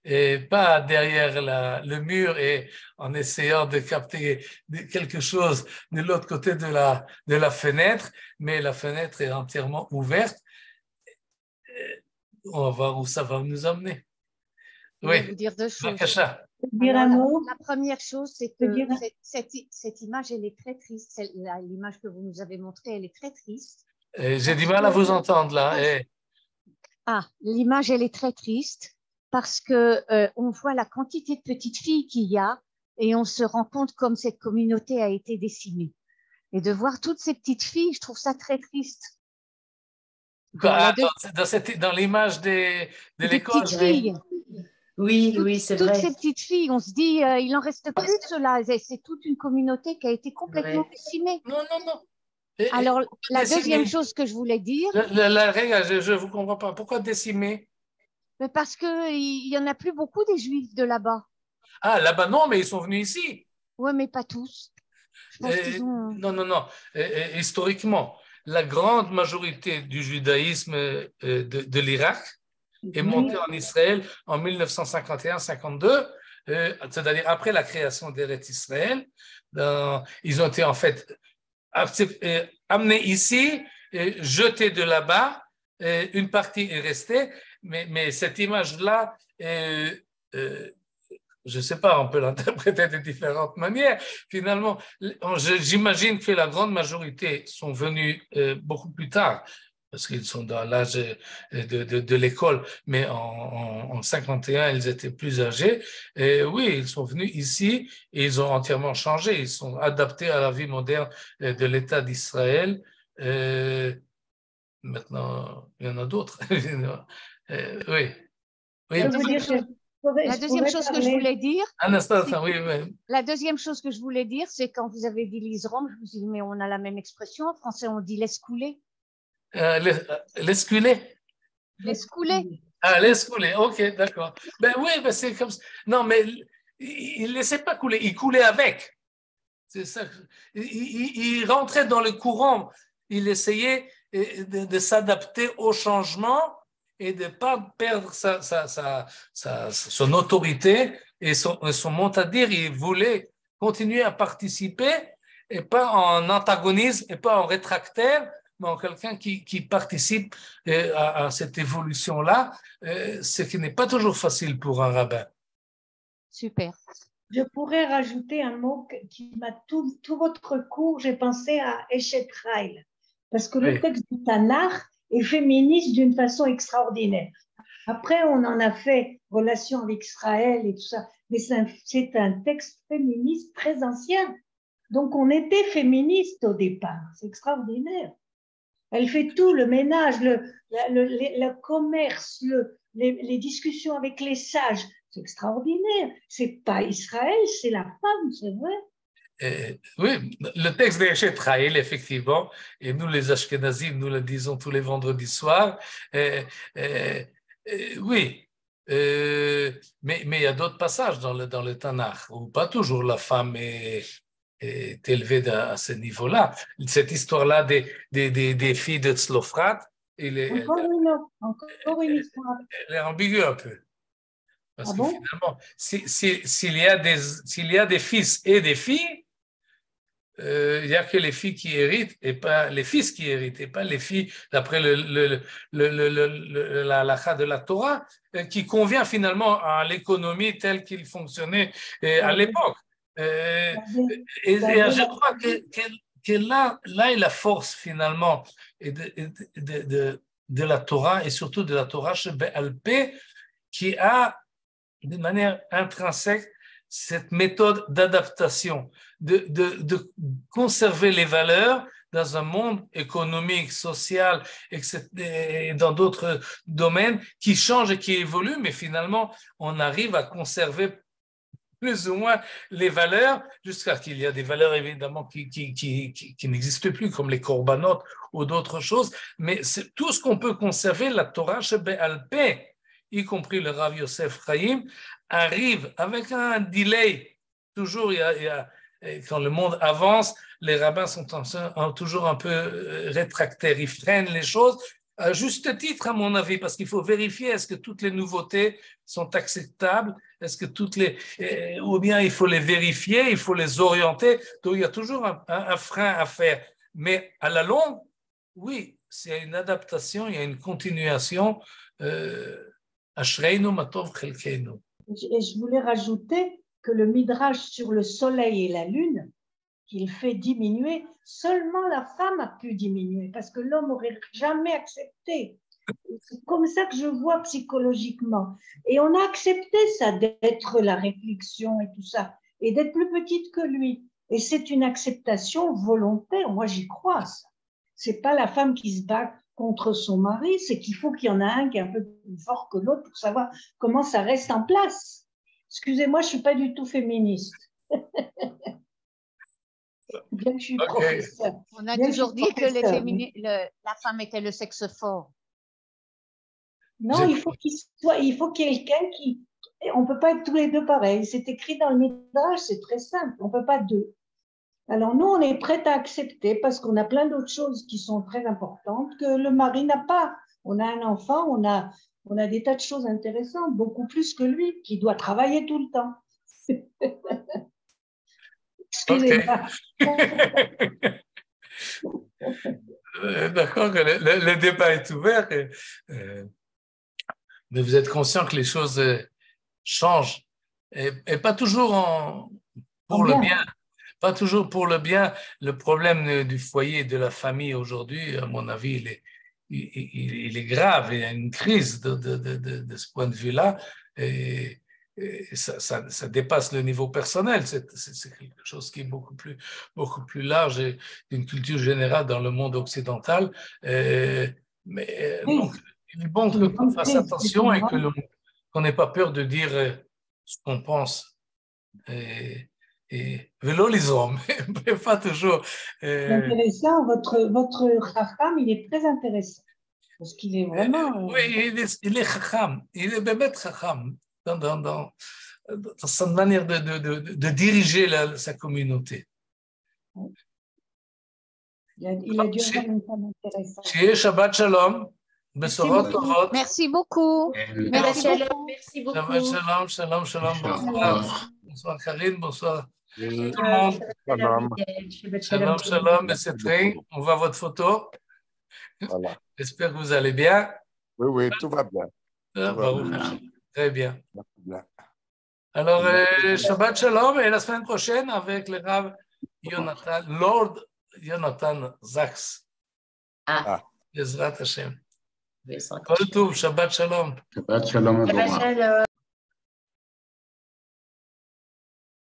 et pas derrière le mur et en essayant de capter quelque chose de l'autre côté de la fenêtre, mais la fenêtre est entièrement ouverte. On va voir où ça va nous emmener. Je vais vous dire deux choses. Alors, la première chose, c'est que cette image, elle est très triste. L'image que vous nous avez montrée, elle est très triste. J'ai du mal à vous entendre là. L'image, elle est très triste parce que on voit la quantité de petites filles qu'il y a et on se rend compte comme cette communauté a été décimée. Et de voir toutes ces petites filles, je trouve ça très triste. Dans l'image de l'école. Petites filles. Oui, c'est vrai. Toutes ces petites filles, on se dit, il n'en reste plus de cela. C'est toute une communauté qui a été complètement décimée. Non. Alors, la deuxième chose que je voulais dire… je ne vous comprends pas. Pourquoi décimer? Parce qu'il n'y en a plus beaucoup des Juifs de là-bas. Ah, là-bas, non, mais ils sont venus ici. Oui, mais pas tous. Je pense qu'ils ont… Non. Historiquement, la grande majorité du judaïsme de l'Irak est montée en Israël en 1951-52, c'est-à-dire après la création d'Eretz Israël. Ils ont été en fait amenés ici, jetés de là-bas. Une partie est restée, mais cette image-là, je ne sais pas, on peut l'interpréter de différentes manières. Finalement, j'imagine que la grande majorité sont venus beaucoup plus tard, parce qu'ils sont dans l'âge de l'école, mais en 51, ils étaient plus âgés. Et oui, ils sont venus ici et ils ont entièrement changé. Ils sont adaptés à la vie moderne de l'État d'Israël. Maintenant, il y en a d'autres. Oui. La deuxième chose que je voulais dire… oui. La deuxième chose que je voulais dire, c'est quand vous avez dit l'Isrom, je me suis dit, mais on a la même expression. En français, on dit laisse couler. Laisse couler. Laisse couler. Ah, laisse couler, ok, d'accord. Oui, c'est comme ça. Non, mais il ne laissait pas couler, il coulait avec. C'est ça. Il rentrait dans le courant. Il essayait de s'adapter au changement et de ne pas perdre son autorité et son mot à dire. Il voulait continuer à participer et pas en antagonisme et pas en rétractaire, mais en quelqu'un qui participe à cette évolution-là, ce qui n'est pas toujours facile pour un rabbin. Super. Je pourrais rajouter un mot qui m'a tout votre cours, j'ai pensé à Eshet Raïl, parce que le texte du Tanakh est féministe d'une façon extraordinaire. Après, on en a fait relation avec Israël et tout ça, mais c'est un texte féministe très ancien. Donc, on était féministe au départ. C'est extraordinaire. Elle fait tout, le ménage, le commerce, les discussions avec les sages. C'est extraordinaire. C'est pas Israël, c'est la femme, c'est vrai. Oui, le texte d'Eshet Raïl, effectivement, et nous les Ashkenazim, nous le disons tous les vendredis soirs. Oui, mais il y a d'autres passages dans le Tanakh où pas toujours la femme est élevée à ce niveau-là. Cette histoire-là des filles de Tzlofrat, encore une histoire. Elle est ambiguë un peu. Parce que finalement, s'il y a des fils et des filles, il n'y a que les filles qui héritent et pas les fils qui héritent et pas les filles d'après la halakha de la Torah qui convient finalement à l'économie telle qu'il fonctionnait à l'époque. Et je crois que là est la force finalement de la Torah et surtout de la Torah chez Be'al Peh qui a de manière intrinsèque cette méthode d'adaptation, de conserver les valeurs dans un monde économique, social et dans d'autres domaines qui changent et qui évoluent, mais finalement, on arrive à conserver plus ou moins les valeurs, jusqu'à qu'il y a des valeurs évidemment qui n'existent plus, comme les corbanotes ou d'autres choses, mais c'est tout ce qu'on peut conserver, la Torah Shebe'al-Peh, y compris le Rav Yosef Chaim, arrive avec un delay. Toujours, quand le monde avance, les rabbins sont toujours un peu rétractaires, ils freinent les choses, à juste titre, à mon avis, parce qu'il faut vérifier est-ce que toutes les nouveautés sont acceptables, est-ce que ou bien il faut les vérifier, il faut les orienter, donc il y a toujours un frein à faire. Mais à la longue, oui, c'est une adaptation, il y a une continuation. Ashreinu matov chelkeinu. Et je voulais rajouter que le midrash sur le soleil et la lune, qu'il fait diminuer, seulement la femme a pu diminuer, parce que l'homme n'aurait jamais accepté. C'est comme ça que je vois psychologiquement. Et on a accepté ça, d'être la réflexion et tout ça, et d'être plus petite que lui. Et c'est une acceptation volontaire, moi j'y crois. C'est pas la femme qui se bat contre son mari, c'est qu'il faut qu'il y en a un qui est un peu plus fort que l'autre pour savoir comment ça reste en place. Excusez-moi, je ne suis pas du tout féministe. Bien que je suis professeur. On a toujours dit que la femme était le sexe fort. Non, il faut qu'il y ait quelqu'un qui... On ne peut pas être tous les deux pareils. C'est écrit dans le Midrash, c'est très simple. On ne peut pas deux. Alors nous, on est prêts à accepter parce qu'on a plein d'autres choses qui sont très importantes que le mari n'a pas. On a un enfant, on a des tas de choses intéressantes, beaucoup plus que lui, qui doit travailler tout le temps. Excusez-moi. D'accord, le débat est ouvert. Mais vous êtes conscient que les choses changent et pas toujours pour le bien. Pas toujours pour le bien. Le problème du foyer, de la famille aujourd'hui, à mon avis, il est grave. Il y a une crise de ce point de vue-là. Et ça dépasse le niveau personnel. C'est quelque chose qui est beaucoup plus large et d'une culture générale dans le monde occidental. Donc, il est bon qu'on fasse attention et qu'on n'ait pas peur de dire ce qu'on pense. Et vélo l'islam, mais pas toujours. C'est intéressant, votre chacham, il est très intéressant, parce qu'il est vraiment... Oui, il est chacham, il est bémet chacham, dans sa manière de diriger sa communauté. Il a dû avoir une femme intéressante. Shabbat shalom. Merci beaucoup. Merci beaucoup. Shabbat shalom. Bonsoir Karine, bonsoir tout le monde. Shalom, M. Train. On voit votre photo. Voilà. J'espère que vous allez bien. Oui, tout va bien. Très bien. Alors, Shabbat shalom et la semaine prochaine avec le Rav Lord Jonathan Zaks. Bezrat Hashem. Kol Tov, Shabbat shalom. Shabbat shalom.